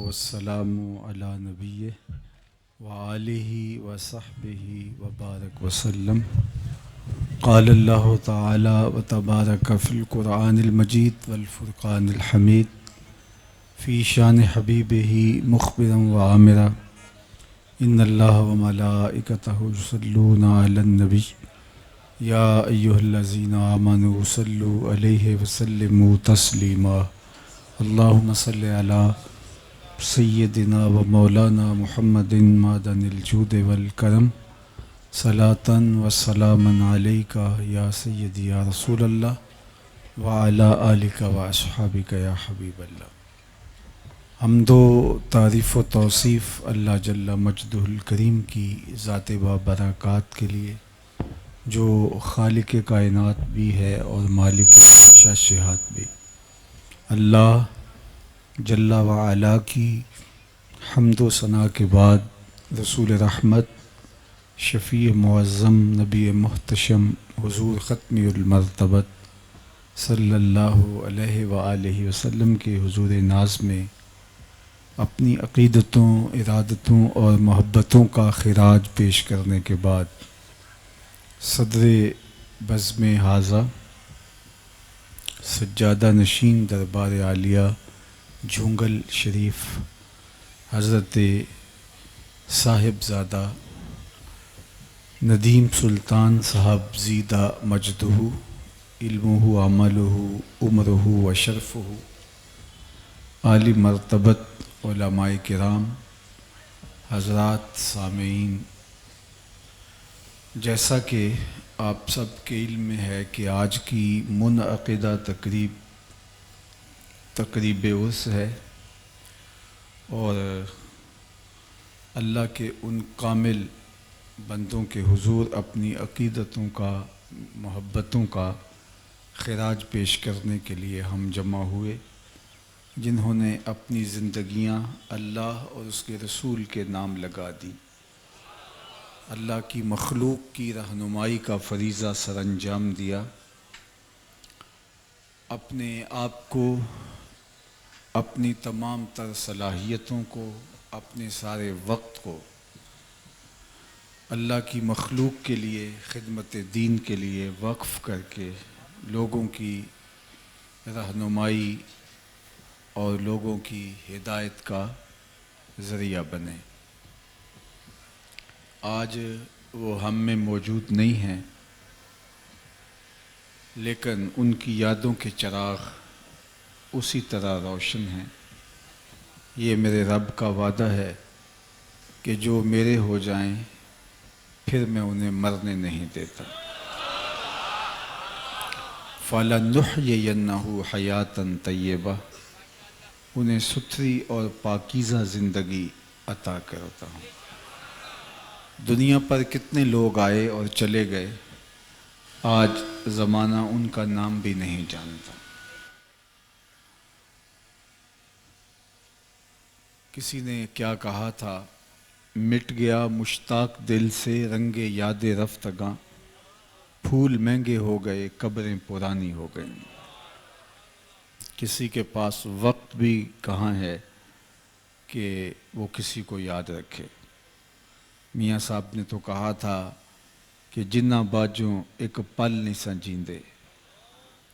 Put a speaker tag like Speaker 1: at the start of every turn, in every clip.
Speaker 1: والسلام علی نبیہ وآلہ وصحبہ وبارک وسلم۔ قال اللہ تعالی وتبارک فی القرآن المجید والفرقان الحمید فی شان حبیبہ مخبرا وعامرا ان اللہ وملائکتہ یصلون علی النبی یا ایہا الذین آمنوا صلوا علیہ وسلموا تسلیما۔ اللہم صلی علی سیدنا و مولانا محمد معدن الجود والکرم صلاۃ و سلاما علیک یا سیدی یا رسول اللہ وعلی آلک و اصحابک یا حبیب اللہ۔ حمد و تعریف و توصیف اللہ جل مجدہ الکریم کی ذات بابرکات کے لیے، جو خالق کائنات بھی ہے اور مالک شاشہات بھی۔ اللہ جل وعلا کی حمد و ثناء کے بعد رسول رحمت، شفیع معظم، نبی محتشم، حضور ختمی المرتبت صلی اللہ علیہ وآلہ وسلم کے حضور ناز میں اپنی عقیدتوں، ارادتوں اور محبتوں کا خراج پیش کرنے کے بعد صدر بزم حاضہ سجادہ نشین دربار عالیہ جھونگل شریف حضرت صاحبزادہ ندیم سلطان صاحب زیدہ مجدہ علمہ عملہ عمرہ و شرفہ، عالی مرتبت علماء کرام، حضرات سامعین، جیسا کہ آپ سب کے علم میں ہے کہ آج کی منعقدہ تقریب عرس ہے، اور اللہ کے ان کامل بندوں کے حضور اپنی عقیدتوں کا، محبتوں کا خراج پیش کرنے کے لیے ہم جمع ہوئے، جنہوں نے اپنی زندگیاں اللہ اور اس کے رسول کے نام لگا دی، اللہ کی مخلوق کی رہنمائی کا فریضہ سر انجام دیا، اپنے آپ کو، اپنی تمام تر صلاحیتوں کو، اپنے سارے وقت کو اللہ کی مخلوق کے لیے، خدمت دین کے لیے وقف کر کے لوگوں کی رہنمائی اور لوگوں کی ہدایت کا ذریعہ بنے۔ آج وہ ہم میں موجود نہیں ہیں، لیکن ان کی یادوں کے چراغ اسی طرح روشن ہیں۔ یہ میرے رب کا وعدہ ہے کہ جو میرے ہو جائیں پھر میں انہیں مرنے نہیں دیتا۔ فَلَنُحْيِيَنَّهُ حَيَاةً طَيِّبَةً، انہیں ستھری اور پاکیزہ زندگی عطا کرتا ہوں۔ دنیا پر کتنے لوگ آئے اور چلے گئے، آج زمانہ ان کا نام بھی نہیں جانتا۔ کسی نے کیا کہا تھا، مٹ گیا مشتاق دل سے رنگ یاد رفتگاں، پھول مہنگے ہو گئے قبریں پرانی ہو گئیں۔ کسی کے پاس وقت بھی کہاں ہے کہ وہ کسی کو یاد رکھے۔ میاں صاحب نے تو کہا تھا کہ جنہ باجوں ایک پل نہیں سنجیندے،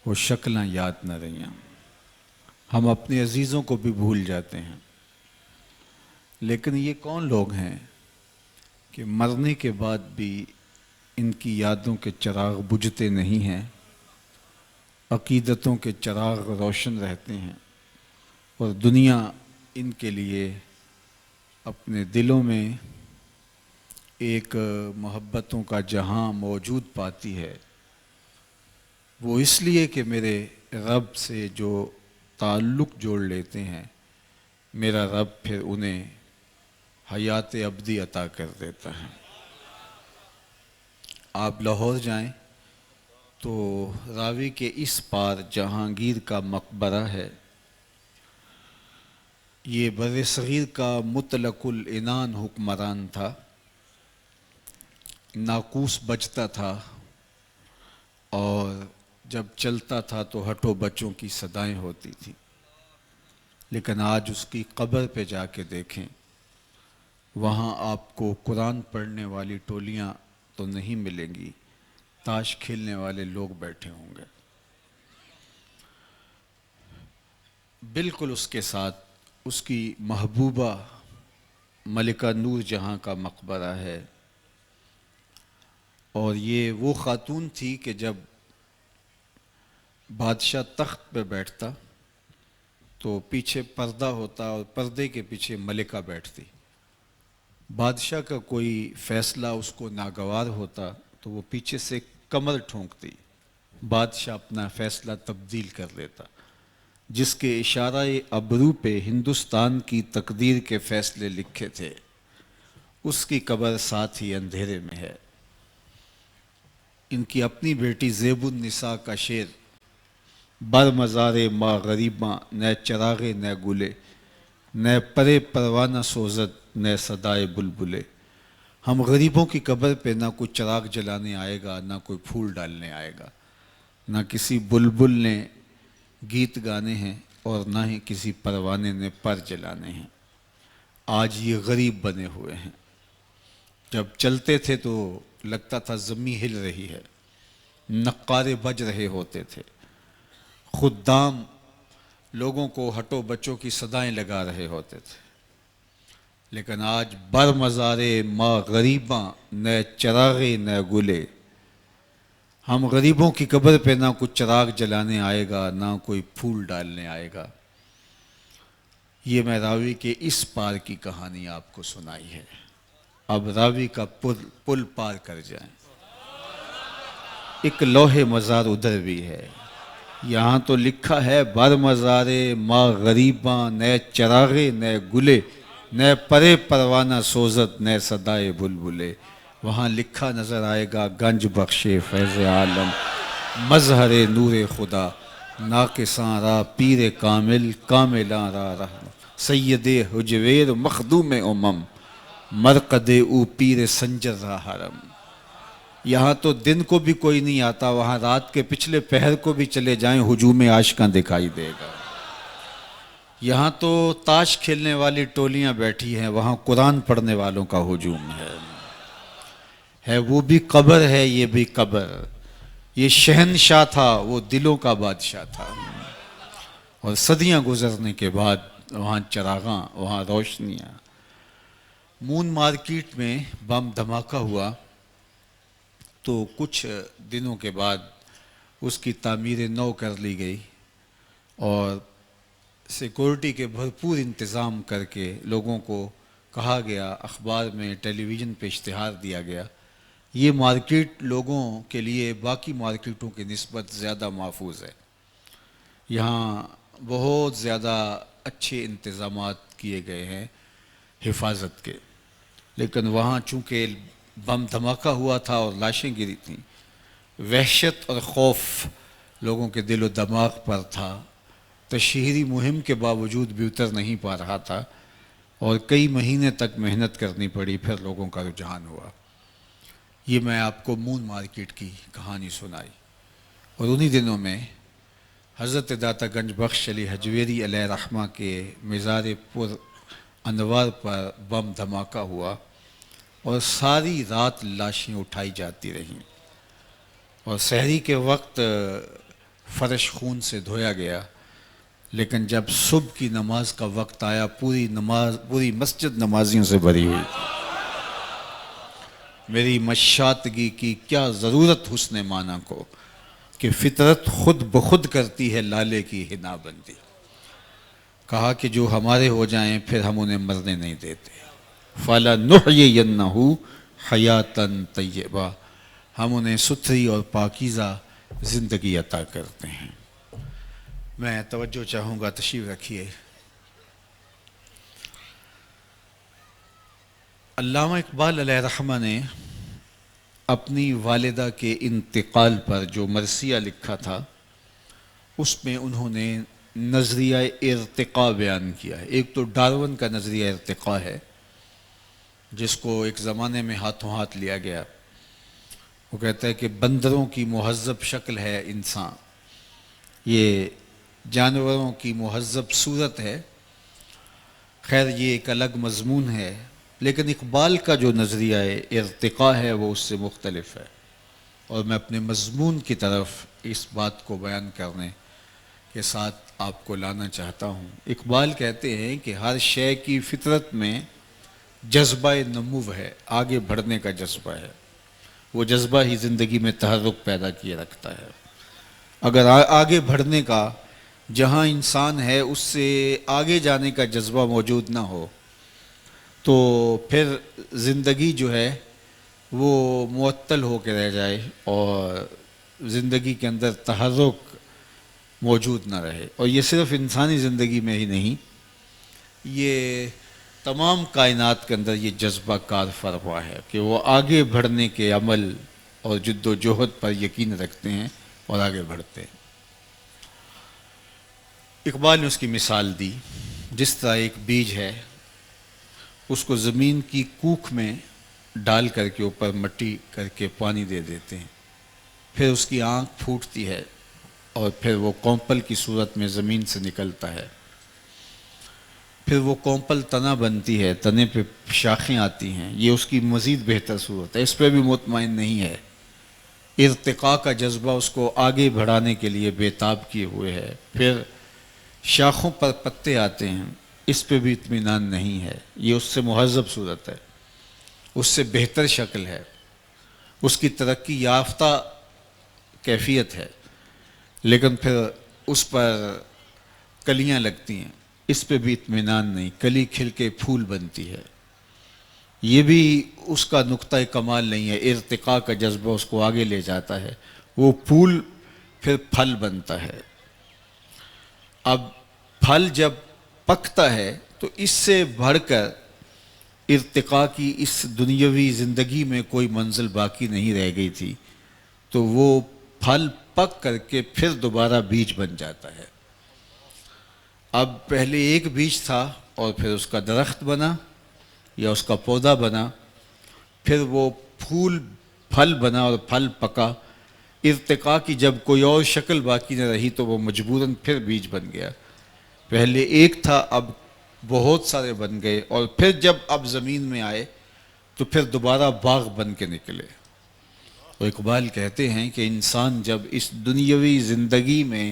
Speaker 1: وہ شکلاں یاد نہ رہیاں۔ ہم اپنے عزیزوں کو بھی بھول جاتے ہیں، لیکن یہ کون لوگ ہیں کہ مرنے کے بعد بھی ان کی یادوں کے چراغ بجھتے نہیں ہیں، عقیدتوں کے چراغ روشن رہتے ہیں، اور دنیا ان کے لیے اپنے دلوں میں ایک محبتوں کا جہاں موجود پاتی ہے۔ وہ اس لیے کہ میرے رب سے جو تعلق جوڑ لیتے ہیں، میرا رب پھر انہیں حیات ابدی عطا کر دیتا ہے۔ آپ لاہور جائیں تو راوی کے اس پار جہانگیر کا مقبرہ ہے۔ یہ بر صغیر کا مطلق العنان حکمران تھا، ناقوس بجتا تھا، اور جب چلتا تھا تو ہٹو بچوں کی صدائیں ہوتی تھیں۔ لیکن آج اس کی قبر پہ جا کے دیکھیں، وہاں آپ کو قرآن پڑھنے والی ٹولیاں تو نہیں ملیں گی، تاش کھیلنے والے لوگ بیٹھے ہوں گے۔ بالکل اس کے ساتھ اس کی محبوبہ ملکہ نور جہاں کا مقبرہ ہے، اور یہ وہ خاتون تھی کہ جب بادشاہ تخت پہ بیٹھتا تو پیچھے پردہ ہوتا اور پردے کے پیچھے ملکہ بیٹھتی۔ بادشاہ کا کوئی فیصلہ اس کو ناگوار ہوتا تو وہ پیچھے سے کمر ٹھونکتی، بادشاہ اپنا فیصلہ تبدیل کر لیتا۔ جس کے اشارہ ابرو پہ ہندوستان کی تقدیر کے فیصلے لکھے تھے، اس کی قبر ساتھ ہی اندھیرے میں ہے۔ ان کی اپنی بیٹی زیب النساء کا شعر، بر مزار ما غریباں نہ چراغے نہ گلے، نہ پرے پروانہ سوزت نہ صدائے بلبلے۔ ہم غریبوں کی قبر پہ نہ کوئی چراغ جلانے آئے گا، نہ کوئی پھول ڈالنے آئے گا، نہ کسی بلبل نے گیت گانے ہیں اور نہ ہی کسی پروانے نے پر جلانے ہیں۔ آج یہ غریب بنے ہوئے ہیں، جب چلتے تھے تو لگتا تھا زمین ہل رہی ہے، نقارے بج رہے ہوتے تھے، خدام لوگوں کو ہٹو بچوں کی صدائیں لگا رہے ہوتے تھے، لیکن آج بر مزارے ما غریباں نہ چراغے نہ گلے۔ ہم غریبوں کی قبر پہ نہ کوئی چراغ جلانے آئے گا، نہ کوئی پھول ڈالنے آئے گا۔ یہ میں راوی کے اس پار کی کہانی آپ کو سنائی ہے، اب راوی کا پل پار کر جائیں۔ ایک لوح مزار ادھر بھی ہے، یہاں تو لکھا ہے بر مزارے ما غریباں نہ چراغے نہ گلے، نہ پرے پروانہ سوزت نہ صدائے بلبلے۔ وہاں لکھا نظر آئے گا گنج بخش فیض عالم، مظہر نور خدا، ناقصاں را پیر کامل کاملاں را رحم، سید حجویر مخدوم امم، مرقد او پیر سنجر را حرم۔ یہاں تو دن کو بھی کوئی نہیں آتا، وہاں رات کے پچھلے پہر کو بھی چلے جائیں ہجوم عاشقاں دکھائی دے گا۔ یہاں تو تاش کھیلنے والی ٹولیاں بیٹھی ہیں، وہاں قرآن پڑھنے والوں کا ہجوم ہے۔ وہ بھی قبر ہے، یہ بھی قبر۔ یہ شہنشاہ تھا، وہ دلوں کا بادشاہ تھا، اور صدیاں گزرنے کے بعد وہاں چراغاں، وہاں روشنیاں۔ مون مارکیٹ میں بم دھماکہ ہوا تو کچھ دنوں کے بعد اس کی تعمیر نو کر لی گئی اور سیکورٹی کے بھرپور انتظام کر کے لوگوں کو کہا گیا، اخبار میں ٹیلی ویژن پہ اشتہار دیا گیا، یہ مارکیٹ لوگوں کے لیے باقی مارکیٹوں کی نسبت زیادہ محفوظ ہے، یہاں بہت زیادہ اچھے انتظامات کیے گئے ہیں حفاظت کے۔ لیکن وہاں چونکہ بم دھماکہ ہوا تھا اور لاشیں گری تھیں، وحشت اور خوف لوگوں کے دل و دماغ پر تھا، تشہیری مہم کے باوجود بھی اتر نہیں پا رہا تھا، اور کئی مہینے تک محنت کرنی پڑی، پھر لوگوں کا رجحان ہوا۔ یہ میں آپ کو مون مارکیٹ کی کہانی سنائی، اور انہی دنوں میں حضرت داتا گنج بخش علی حجویری علیہ رحمہ کے مزار پر انوار پر بم دھماکہ ہوا، اور ساری رات لاشیں اٹھائی جاتی رہیں، اور سحری کے وقت فرش خون سے دھویا گیا، لیکن جب صبح کی نماز کا وقت آیا پوری مسجد نمازیوں سے بھری ہوئی تھی۔ میری مشاطگی کی کیا ضرورت حسن معنی کو، کہ فطرت خود بخود کرتی ہے لالے کی حنا بندی۔ کہا کہ جو ہمارے ہو جائیں پھر ہم انہیں مرنے نہیں دیتے، فَلَنُحْيِيَنَّهُ حَيَاتًا طَيِّبَةً، ہم انہیں ستھری اور پاکیزہ زندگی عطا کرتے ہیں۔ میں توجہ چاہوں گا، تشریف رکھیے۔ علامہ اقبال علیہ رحمہ نے اپنی والدہ کے انتقال پر جو مرثیہ لکھا تھا، اس میں انہوں نے نظریہ ارتقاء بیان کیا ہے۔ ایک تو ڈارون کا نظریہ ارتقاء ہے، جس کو ایک زمانے میں ہاتھوں ہاتھ لیا گیا۔ وہ کہتا ہے کہ بندروں کی مہذب شکل ہے انسان، یہ جانوروں کی مہذب صورت ہے، خیر یہ ایک الگ مضمون ہے، لیکن اقبال کا جو نظریہ ارتقاء ہے وہ اس سے مختلف ہے، اور میں اپنے مضمون کی طرف اس بات کو بیان کرنے کے ساتھ آپ کو لانا چاہتا ہوں۔ اقبال کہتے ہیں کہ ہر شے کی فطرت میں جذبہ نمو ہے، آگے بڑھنے کا جذبہ ہے، وہ جذبہ ہی زندگی میں تحرک پیدا کیے رکھتا ہے۔ اگر آگے بڑھنے کا، جہاں انسان ہے اس سے آگے جانے کا جذبہ موجود نہ ہو تو پھر زندگی جو ہے وہ معطل ہو کے رہ جائے اور زندگی کے اندر تحرک موجود نہ رہے۔ اور یہ صرف انسانی زندگی میں ہی نہیں، یہ تمام کائنات کے اندر یہ جذبہ کار فرما ہے کہ وہ آگے بڑھنے کے عمل اور جد و جہد پر یقین رکھتے ہیں اور آگے بڑھتے ہیں۔ اقبال نے اس کی مثال دی، جس طرح ایک بیج ہے، اس کو زمین کی کوکھ میں ڈال کر کے اوپر مٹی کر کے پانی دے دیتے ہیں، پھر اس کی آنکھ پھوٹتی ہے اور پھر وہ کونپل کی صورت میں زمین سے نکلتا ہے، پھر وہ کونپل تنا بنتی ہے، تنے پہ شاخیں آتی ہیں، یہ اس کی مزید بہتر صورت ہے، اس پہ بھی مطمئن نہیں ہے، ارتقاء کا جذبہ اس کو آگے بڑھانے کے لیے بےتاب کیے ہوئے ہے، پھر شاخوں پر پتے آتے ہیں، اس پہ بھی اطمینان نہیں ہے، یہ اس سے مہذب صورت ہے، اس سے بہتر شکل ہے، اس کی ترقی یافتہ کیفیت ہے، لیکن پھر اس پر کلیاں لگتی ہیں، اس پہ بھی اطمینان نہیں، کلی کھل کے پھول بنتی ہے، یہ بھی اس کا نقطہ کمال نہیں ہے، ارتقاء کا جذبہ اس کو آگے لے جاتا ہے، وہ پھول پھر پھل بنتا ہے۔ اب پھل جب پکتا ہے تو اس سے بڑھ کر ارتقاء کی اس دنیاوی زندگی میں کوئی منزل باقی نہیں رہ گئی تھی، تو وہ پھل پک کر کے پھر دوبارہ بیج بن جاتا ہے۔ اب پہلے ایک بیج تھا اور پھر اس کا درخت بنا یا اس کا پودا بنا، پھر وہ پھول پھل بنا اور پھل پکا، ارتقاء کی جب کوئی اور شکل باقی نہ رہی تو وہ مجبوراً پھر بیج بن گیا، پہلے ایک تھا اب بہت سارے بن گئے، اور پھر جب اب زمین میں آئے تو پھر دوبارہ باغ بن کے نکلے۔ تو اقبال کہتے ہیں کہ انسان جب اس دنیاوی زندگی میں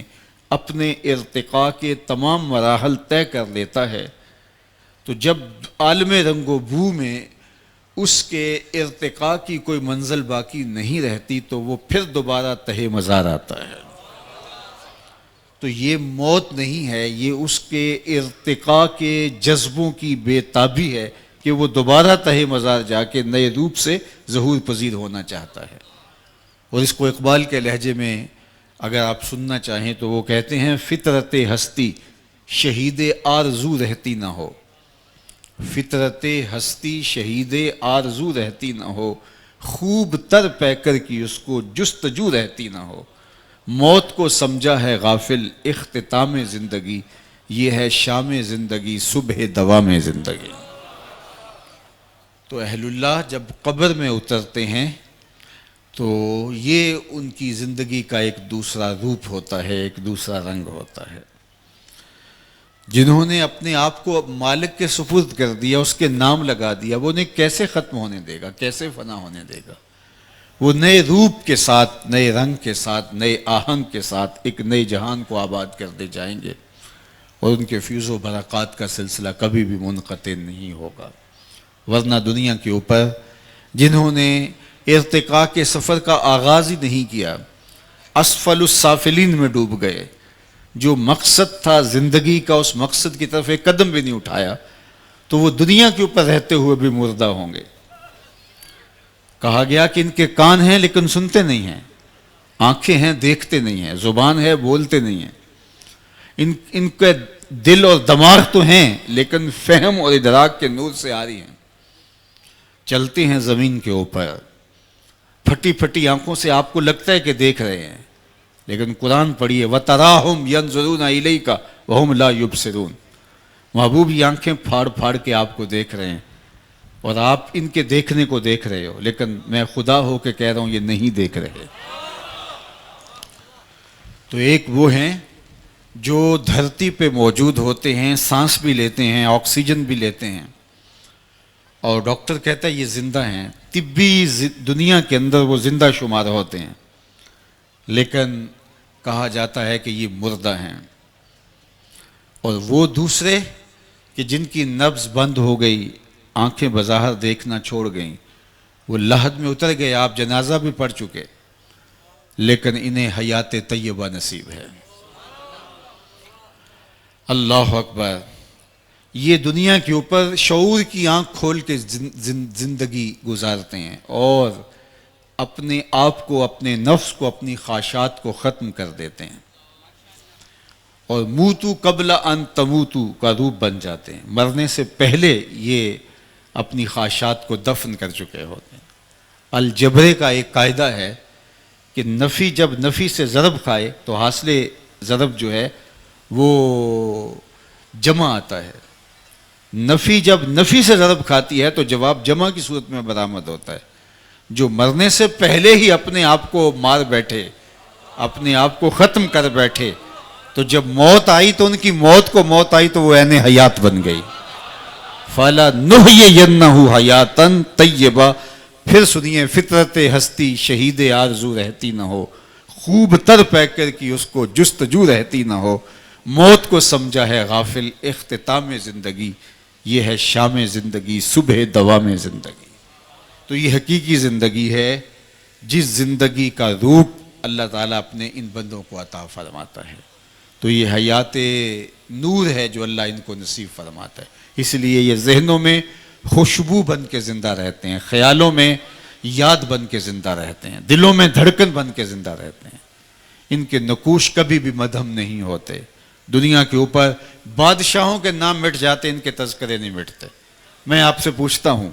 Speaker 1: اپنے ارتقاء کے تمام مراحل طے کر لیتا ہے تو جب عالم رنگ و بو میں اس کے ارتقاء کی کوئی منزل باقی نہیں رہتی تو وہ پھر دوبارہ تہہ مزار آتا ہے۔ تو یہ موت نہیں ہے، یہ اس کے ارتقاء کے جذبوں کی بے تابی ہے کہ وہ دوبارہ تہہ مزار جا کے نئے روپ سے ظہور پذیر ہونا چاہتا ہے۔ اور اس کو اقبال کے لہجے میں اگر آپ سننا چاہیں تو وہ کہتے ہیں، فطرت ہستی شہید آرزو رہتی نہ ہو، فطرت ہستی شہید آرزو رہتی نہ ہو، خوب تر پیکر کی اس کو جستجو رہتی نہ ہو، موت کو سمجھا ہے غافل اختتام زندگی، یہ ہے شام زندگی صبح دوام زندگی۔ تو اہل اللہ جب قبر میں اترتے ہیں تو یہ ان کی زندگی کا ایک دوسرا روپ ہوتا ہے، ایک دوسرا رنگ ہوتا ہے۔ جنہوں نے اپنے آپ کو مالک کے سپرد کر دیا، اس کے نام لگا دیا، وہ انہیں کیسے ختم ہونے دے گا، کیسے فنا ہونے دے گا؟ وہ نئے روپ کے ساتھ، نئے رنگ کے ساتھ، نئے آہنگ کے ساتھ ایک نئے جہان کو آباد کرتے جائیں گے، اور ان کے فیض و برکات کا سلسلہ کبھی بھی منقطع نہیں ہوگا۔ ورنہ دنیا کے اوپر جنہوں نے ارتقاء کے سفر کا آغاز ہی نہیں کیا، اسفل السافلین میں ڈوب گئے، جو مقصد تھا زندگی کا اس مقصد کی طرف ایک قدم بھی نہیں اٹھایا، تو وہ دنیا کے اوپر رہتے ہوئے بھی مردہ ہوں گے۔ کہا گیا کہ ان کے کان ہیں لیکن سنتے نہیں ہیں، آنکھیں ہیں دیکھتے نہیں ہیں، زبان ہے بولتے نہیں ہیں، ان کے دل اور دماغ تو ہیں لیکن فہم اور ادراک کے نور سے آ رہی ہیں، چلتے ہیں زمین کے اوپر، پھٹی پھٹی آنکھوں سے آپ کو لگتا ہے کہ دیکھ رہے ہیں، لیکن قرآن پڑھیے، وَتَرَاهُمْ يَنْظُرُونَ إِلَيْكَ وَهُمْ لَا يُبْصِرُونَ، محبوب یہ آنکھیں پھاڑ پھاڑ کے آپ کو دیکھ رہے ہیں اور آپ ان کے دیکھنے کو دیکھ رہے ہو، لیکن میں خدا ہو کے کہہ رہا ہوں یہ نہیں دیکھ رہے۔ تو ایک وہ ہیں جو دھرتی پہ موجود ہوتے ہیں سانس بھی لیتے ہیں، آکسیجن بھی لیتے ہیں، اور ڈاکٹر کہتا ہے یہ زندہ ہیں، طبی دنیا کے اندر وہ زندہ شمار ہوتے ہیں، لیکن کہا جاتا ہے کہ یہ مردہ ہیں۔ اور وہ دوسرے کہ جن کی نبض بند ہو گئی، آنکھیں بظاہر دیکھنا چھوڑ گئیں، وہ لحد میں اتر گئے، آپ جنازہ بھی پڑھ چکے، لیکن انہیں حیات طیبہ نصیب ہے۔ اللہ اکبر۔ یہ دنیا کے اوپر شعور کی آنکھ کھول کے زندگی گزارتے ہیں اور اپنے آپ کو، اپنے نفس کو، اپنی خواہشات کو ختم کر دیتے ہیں، اور موتو قبل ان تموتو کا روپ بن جاتے ہیں۔ مرنے سے پہلے یہ اپنی خواہشات کو دفن کر چکے ہوتے ہیں۔ الجبرے کا ایک قاعدہ ہے کہ نفی جب نفی سے ضرب کھائے تو حاصل ضرب جو ہے وہ جمع آتا ہے، نفی جب نفی سے ضرب کھاتی ہے تو جواب جمع کی صورت میں برآمد ہوتا ہے۔ جو مرنے سے پہلے ہی اپنے آپ کو مار بیٹھے، اپنے آپ کو ختم کر بیٹھے، تو جب موت آئی تو ان کی موت کو موت آئی تو وہ عین حیات بن گئی۔ فَلَنُحْيِيَنَّهُ حَيَاتًا طَيِّبَةً۔ پھر سنیے، فطرت ہستی شہید آرزو رہتی نہ ہو، خوب تر پیکر کی اس کو جستجو رہتی نہ ہو، موت کو سمجھا ہے غافل اختتام زندگی، یہ ہے شام زندگی صبح دوام زندگی۔ تو یہ حقیقی زندگی ہے جس زندگی کا روپ اللہ تعالیٰ اپنے ان بندوں کو عطا فرماتا ہے۔ تو یہ حیات نور ہے جو اللہ ان کو نصیب فرماتا ہے۔ اس لیے یہ ذہنوں میں خوشبو بن کے زندہ رہتے ہیں، خیالوں میں یاد بن کے زندہ رہتے ہیں، دلوں میں دھڑکن بن کے زندہ رہتے ہیں۔ ان کے نقوش کبھی بھی مدھم نہیں ہوتے۔ دنیا کے اوپر بادشاہوں کے نام مٹ جاتے، ان کے تذکرے نہیں مٹتے۔ میں آپ سے پوچھتا ہوں،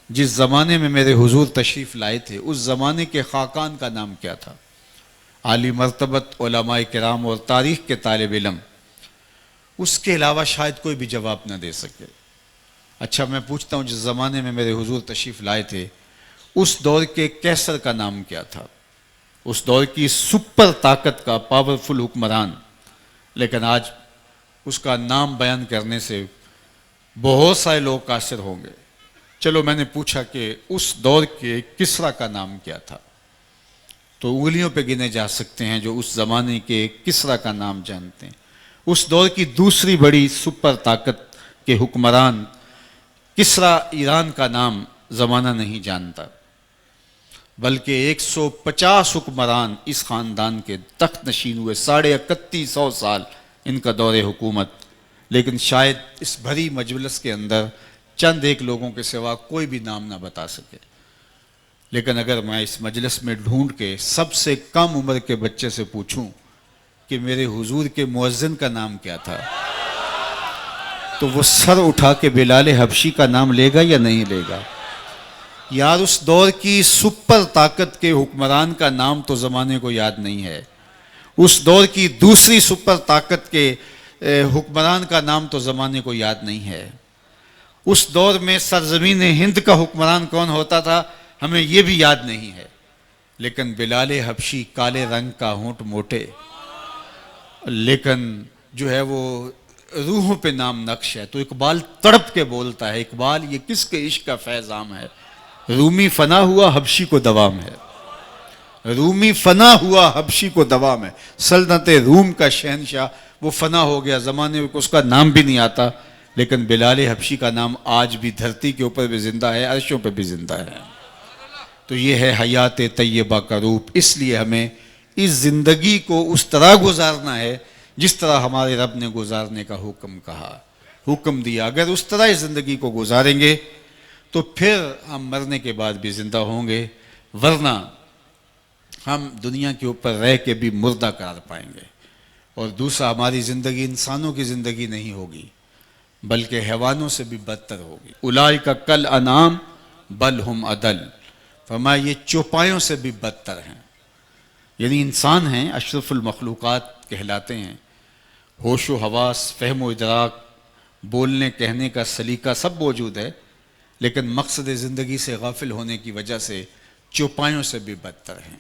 Speaker 1: جس زمانے میں میرے حضور تشریف لائے تھے اس زمانے کے خاقان کا نام کیا تھا؟ عالی مرتبت علماء کرام اور تاریخ کے طالب علم اس کے علاوہ شاید کوئی بھی جواب نہ دے سکے۔ اچھا میں پوچھتا ہوں، جس زمانے میں میرے حضور تشریف لائے تھے اس دور کے کیسر کا نام کیا تھا؟ اس دور کی سپر طاقت کا پاورفل حکمران، لیکن آج اس کا نام بیان کرنے سے بہت سارے لوگ قاصر ہوں گے۔ چلو میں نے پوچھا کہ اس دور کے کسریٰ کا نام کیا تھا، تو انگلیوں پہ گنے جا سکتے ہیں جو اس زمانے کے کسریٰ کا نام جانتے ہیں۔ اس دور کی دوسری بڑی سپر طاقت کے حکمران کسریٰ ایران کا نام زمانہ نہیں جانتا، بلکہ 150 حکمران اس خاندان کے تخت نشین ہوئے، 3150 سال ان کا دور حکومت، لیکن شاید اس بھری مجلس کے اندر چند ایک لوگوں کے سوا کوئی بھی نام نہ بتا سکے۔ لیکن اگر میں اس مجلس میں ڈھونڈ کے سب سے کم عمر کے بچے سے پوچھوں کہ میرے حضور کے مؤذن کا نام کیا تھا، تو وہ سر اٹھا کے بلال حبشی کا نام لے گا یا نہیں لے گا؟ یار اس دور کی سپر طاقت کے حکمران کا نام تو زمانے کو یاد نہیں ہے، اس دور کی دوسری سپر طاقت کے حکمران کا نام تو زمانے کو یاد نہیں ہے۔ اس دور میں سرزمین ہند کا حکمران کون ہوتا تھا ہمیں یہ بھی یاد نہیں ہے، لیکن بلال حبشی کالے رنگ کا، ہونٹ موٹے، لیکن جو ہے وہ روحوں پہ نام نقش ہے۔ تو اقبال تڑپ کے بولتا ہے، اقبال یہ کس کے عشق کا فیض عام ہے، رومی فنا ہوا حبشی کو دوام ہے، رومی فنا ہوا حبشی کو دوام ہے۔ سلطنت روم کا شہنشاہ وہ فنا ہو گیا، زمانے کو اس کا نام بھی نہیں آتا، لیکن بلال حبشی کا نام آج بھی دھرتی کے اوپر بھی زندہ ہے، عرشوں پہ بھی زندہ ہے۔ تو یہ ہے حیات طیبہ کا روپ۔ اس لیے ہمیں اس زندگی کو اس طرح گزارنا ہے جس طرح ہمارے رب نے گزارنے کا حکم دیا۔ اگر اس طرح اس زندگی کو گزاریں گے تو پھر ہم مرنے کے بعد بھی زندہ ہوں گے، ورنہ ہم دنیا کے اوپر رہ کے بھی مردہ قرار پائیں گے۔ اور دوسرا، ہماری زندگی انسانوں کی زندگی نہیں ہوگی بلکہ حیوانوں سے بھی بدتر ہوگی۔ اولئک کالانعام بل ہم اضل، فرمایا یہ چوپایوں سے بھی بدتر ہیں۔ یعنی انسان ہیں، اشرف المخلوقات کہلاتے ہیں، ہوش و حواس، فہم و ادراک، بولنے کہنے کا سلیقہ سب موجود ہے، لیکن مقصد زندگی سے غافل ہونے کی وجہ سے چوپایوں سے بھی بدتر ہیں۔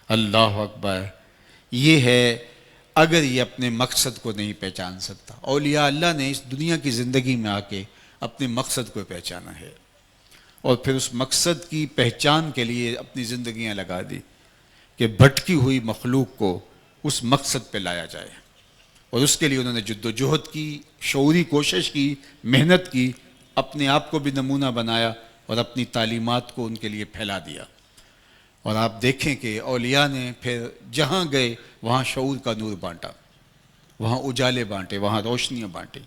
Speaker 1: اللہ اکبر۔ یہ ہے اگر یہ اپنے مقصد کو نہیں پہچان سکتا۔ اولیاء اللہ نے اس دنیا کی زندگی میں آ کے اپنے مقصد کو پہچانا ہے، اور پھر اس مقصد کی پہچان کے لیے اپنی زندگیاں لگا دی کہ بھٹکی ہوئی مخلوق کو اس مقصد پہ لایا جائے، اور اس کے لیے انہوں نے جد و جہد کی، شعوری کوشش کی، محنت کی، اپنے آپ کو بھی نمونہ بنایا اور اپنی تعلیمات کو ان کے لیے پھیلا دیا۔ اور آپ دیکھیں کہ اولیاء نے پھر جہاں گئے وہاں شعور کا نور بانٹا، وہاں اجالے بانٹے، وہاں روشنیاں بانٹی،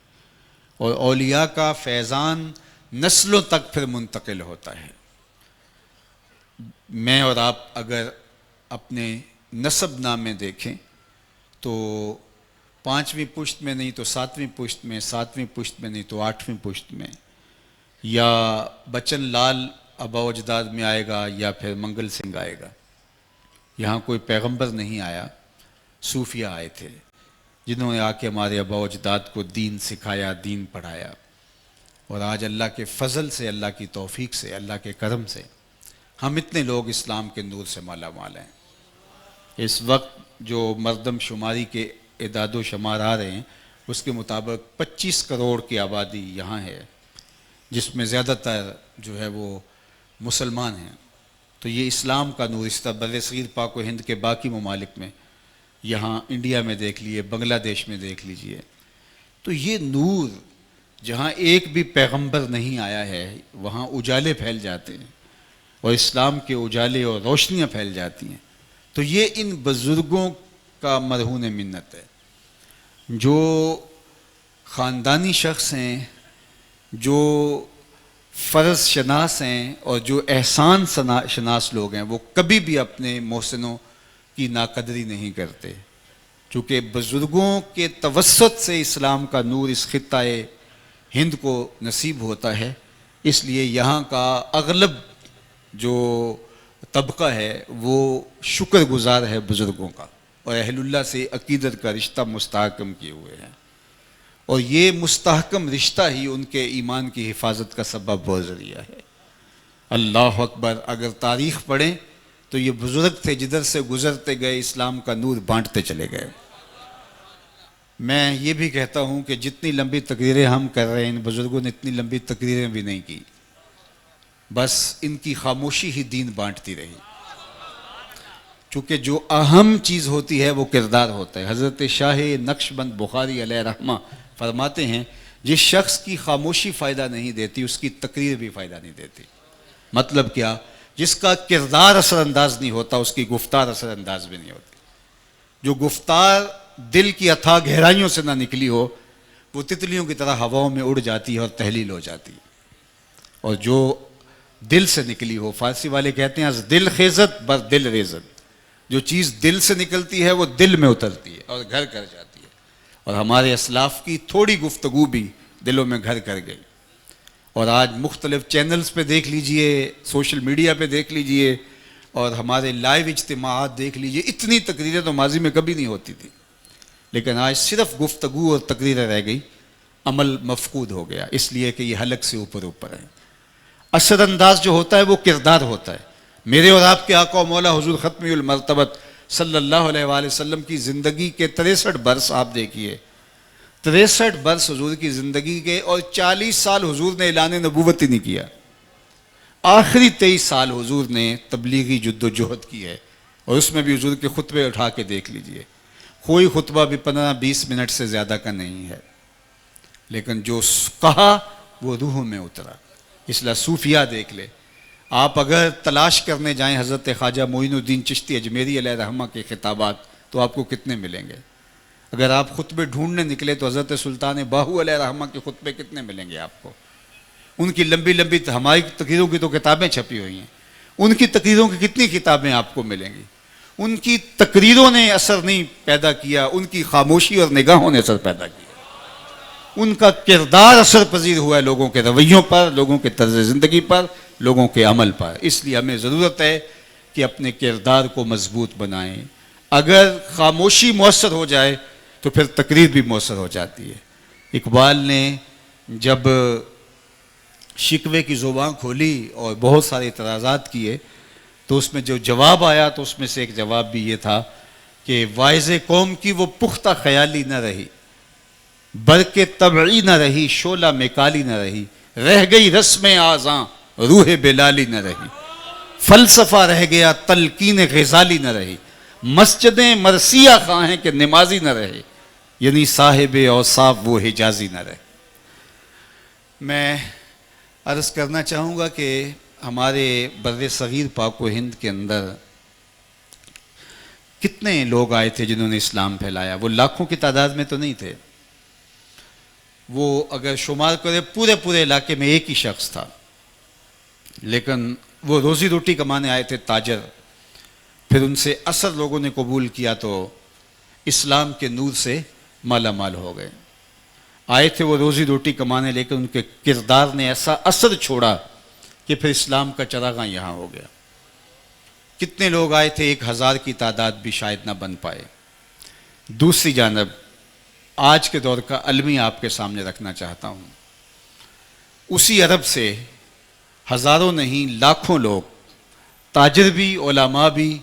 Speaker 1: اور اولیاء کا فیضان نسلوں تک پھر منتقل ہوتا ہے۔ میں اور آپ اگر اپنے نسب نامے دیکھیں تو 5ویں پشت میں نہیں تو 7ویں پشت میں، 7ویں پشت میں نہیں تو 8ویں پشت میں، یا بچن لال آبا و اجداد میں آئے گا یا پھر منگل سنگھ آئے گا۔ یہاں کوئی پیغمبر نہیں آیا، صوفیہ آئے تھے جنہوں نے آ کے ہمارے آبا و اجداد کو دین سکھایا، دین پڑھایا، اور آج اللہ کے فضل سے، اللہ کی توفیق سے، اللہ کے کرم سے ہم اتنے لوگ اسلام کے نور سے مالا مال ہیں۔ اس وقت جو مردم شماری کے اعداد و شمار آ رہے ہیں اس کے مطابق 25 کروڑ کی آبادی یہاں ہے، جس میں زیادہ تر جو ہے وہ مسلمان ہیں۔ تو یہ اسلام کا نور اس طرح بر صغیر پاک و ہند کے باقی ممالک میں، یہاں انڈیا میں دیکھ لیجیے، بنگلہ دیش میں دیکھ لیجیے، تو یہ نور جہاں ایک بھی پیغمبر نہیں آیا ہے وہاں اجالے پھیل جاتے ہیں، اور اسلام کے اجالے اور روشنیاں پھیل جاتی ہیں۔ تو یہ ان بزرگوں کا مرہون منت ہے، جو خاندانی شخص ہیں، جو فرض شناس ہیں، اور جو احسان شناس لوگ ہیں، وہ کبھی بھی اپنے محسنوں کی ناقدری نہیں کرتے، چونکہ بزرگوں کے توسط سے اسلام کا نور اس خطۂ ہند کو نصیب ہوتا ہے۔ اس لیے یہاں کا اغلب جو طبقہ ہے وہ شکر گزار ہے بزرگوں کا، اور اہل اللہ سے عقیدت کا رشتہ مستحکم کیے ہوئے ہیں، اور یہ مستحکم رشتہ ہی ان کے ایمان کی حفاظت کا سبب و ذریعہ ہے۔ اللہ اکبر! اگر تاریخ پڑھیں تو یہ بزرگ تھے جدھر سے گزرتے گئے اسلام کا نور بانٹتے چلے گئے۔ میں یہ بھی کہتا ہوں کہ جتنی لمبی تقریریں ہم کر رہے ہیں ان بزرگوں نے اتنی لمبی تقریریں بھی نہیں کی، بس ان کی خاموشی ہی دین بانٹتی رہی، چونکہ جو اہم چیز ہوتی ہے وہ کردار ہوتا ہے۔ حضرت شاہ نقشبند بخاری علیہ رحمہ فرماتے ہیں جس شخص کی خاموشی فائدہ نہیں دیتی اس کی تقریر بھی فائدہ نہیں دیتی۔ مطلب کیا؟ جس کا کردار اثر انداز نہیں ہوتا اس کی گفتار اثر انداز بھی نہیں ہوتی۔ جو گفتار دل کی اتھاہ گہرائیوں سے نہ نکلی ہو وہ تتلیوں کی طرح ہواؤں میں اڑ جاتی ہے اور تحلیل ہو جاتی ہے، اور جو دل سے نکلی ہو، فارسی والے کہتے ہیں از دل خیزت بر دل ریزت، جو چیز دل سے نکلتی ہے وہ دل میں اترتی ہے اور گھر کر جاتی ہے، اور ہمارے اسلاف کی تھوڑی گفتگو بھی دلوں میں گھر کر گئی۔ اور آج مختلف چینلز پہ دیکھ لیجئے، سوشل میڈیا پہ دیکھ لیجئے، اور ہمارے لائیو اجتماعات دیکھ لیجئے، اتنی تقریریں تو ماضی میں کبھی نہیں ہوتی تھی، لیکن آج صرف گفتگو اور تقریریں رہ گئی، عمل مفقود ہو گیا، اس لیے کہ یہ حلق سے اوپر اوپر ہے۔ اثر انداز جو ہوتا ہے وہ کردار ہوتا ہے۔ میرے اور آپ کے آقا و مولا حضور ختمی المرتبت صلی اللہ علیہ وآلہ وسلم کی زندگی کے 63 برس آپ دیکھیے، 63 برس حضور کی زندگی کے، اور 40 سال حضور نے اعلان نبوت ہی نہیں کیا، آخری 23 سال حضور نے تبلیغی جد و جہد کی ہے، اور اس میں بھی حضور کے خطبے اٹھا کے دیکھ لیجئے، کوئی خطبہ بھی 15-20 منٹ سے زیادہ کا نہیں ہے، لیکن جو کہا وہ روح میں اترا۔ اس لیے صوفیہ دیکھ لے، آپ اگر تلاش کرنے جائیں حضرت خواجہ معین الدین چشتی اجمیری علیہ رحمہ کے خطابات تو آپ کو کتنے ملیں گے؟ اگر آپ خطبے ڈھونڈنے نکلے تو حضرت سلطان باہو علیہ رحمہ کے خطبے کتنے ملیں گے آپ کو؟ ان کی لمبی لمبی، ہماری تقریروں کی تو کتابیں چھپی ہوئی ہیں، ان کی تقریروں کی کتنی کتابیں آپ کو ملیں گی؟ ان کی تقریروں نے اثر نہیں پیدا کیا، ان کی خاموشی اور نگاہوں نے اثر پیدا کیا، ان کا کردار اثر پذیر ہوا ہے لوگوں کے رویوں پر، لوگوں کے طرز زندگی پر، لوگوں کے عمل پر۔ اس لیے ہمیں ضرورت ہے کہ اپنے کردار کو مضبوط بنائیں۔ اگر خاموشی مؤثر ہو جائے تو پھر تقریر بھی مؤثر ہو جاتی ہے۔ اقبال نے جب شکوے کی زبان کھولی اور بہت سارے اعتراضات کیے تو اس میں جو جواب آیا تو اس میں سے ایک جواب بھی یہ تھا کہ واعظ قوم کی وہ پختہ خیالی نہ رہی، برق طبعی نہ رہی، شعلہ مکالی نہ رہی، رہ گئی رسم آزاں روح بلالی نہ رہی، فلسفہ رہ گیا تلقین غزالی نہ رہی، مسجدیں مرثیہ خواہیں کہ نمازی نہ رہے، یعنی صاحب اوصاف وہ حجازی نہ رہے۔ میں عرض کرنا چاہوں گا کہ ہمارے بر صغیر پاک و ہند کے اندر کتنے لوگ آئے تھے جنہوں نے اسلام پھیلایا۔ وہ لاکھوں کی تعداد میں تو نہیں تھے، وہ اگر شمار کرے پورے علاقے میں ایک ہی شخص تھا، لیکن وہ روزی روٹی کمانے آئے تھے، تاجر۔ پھر ان سے اثر لوگوں نے قبول کیا تو اسلام کے نور سے مالا مال ہو گئے۔ آئے تھے وہ روزی روٹی کمانے، لیکن ان کے کردار نے ایسا اثر چھوڑا کہ پھر اسلام کا چراغاں یہاں ہو گیا۔ کتنے لوگ آئے تھے، 1000 کی تعداد بھی شاید نہ بن پائے۔ دوسری جانب آج کے دور کا المی آپ کے سامنے رکھنا چاہتا ہوں۔ اسی عرب سے ہزاروں نہیں لاکھوں لوگ، تاجر بھی، علماء بھی،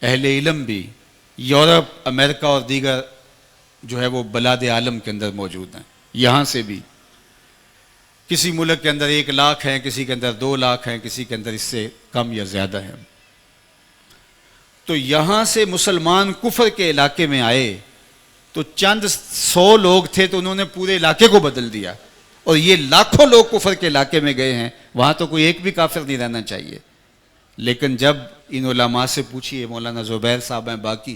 Speaker 1: اہل علم بھی، یورپ، امریکہ اور دیگر جو ہے وہ بلاد عالم کے اندر موجود ہیں۔ یہاں سے بھی کسی ملک کے اندر 1 لاکھ ہیں، کسی کے اندر 2 لاکھ ہیں، کسی کے اندر اس سے کم یا زیادہ ہیں۔ تو یہاں سے مسلمان کفر کے علاقے میں آئے تو چند 100 لوگ تھے تو انہوں نے پورے علاقے کو بدل دیا، اور یہ لاکھوں لوگ کفر کے علاقے میں گئے ہیں، وہاں تو کوئی ایک بھی کافر نہیں رہنا چاہیے۔ لیکن جب ان علماء سے پوچھیے، مولانا زبیر صاحب ہیں، باقی،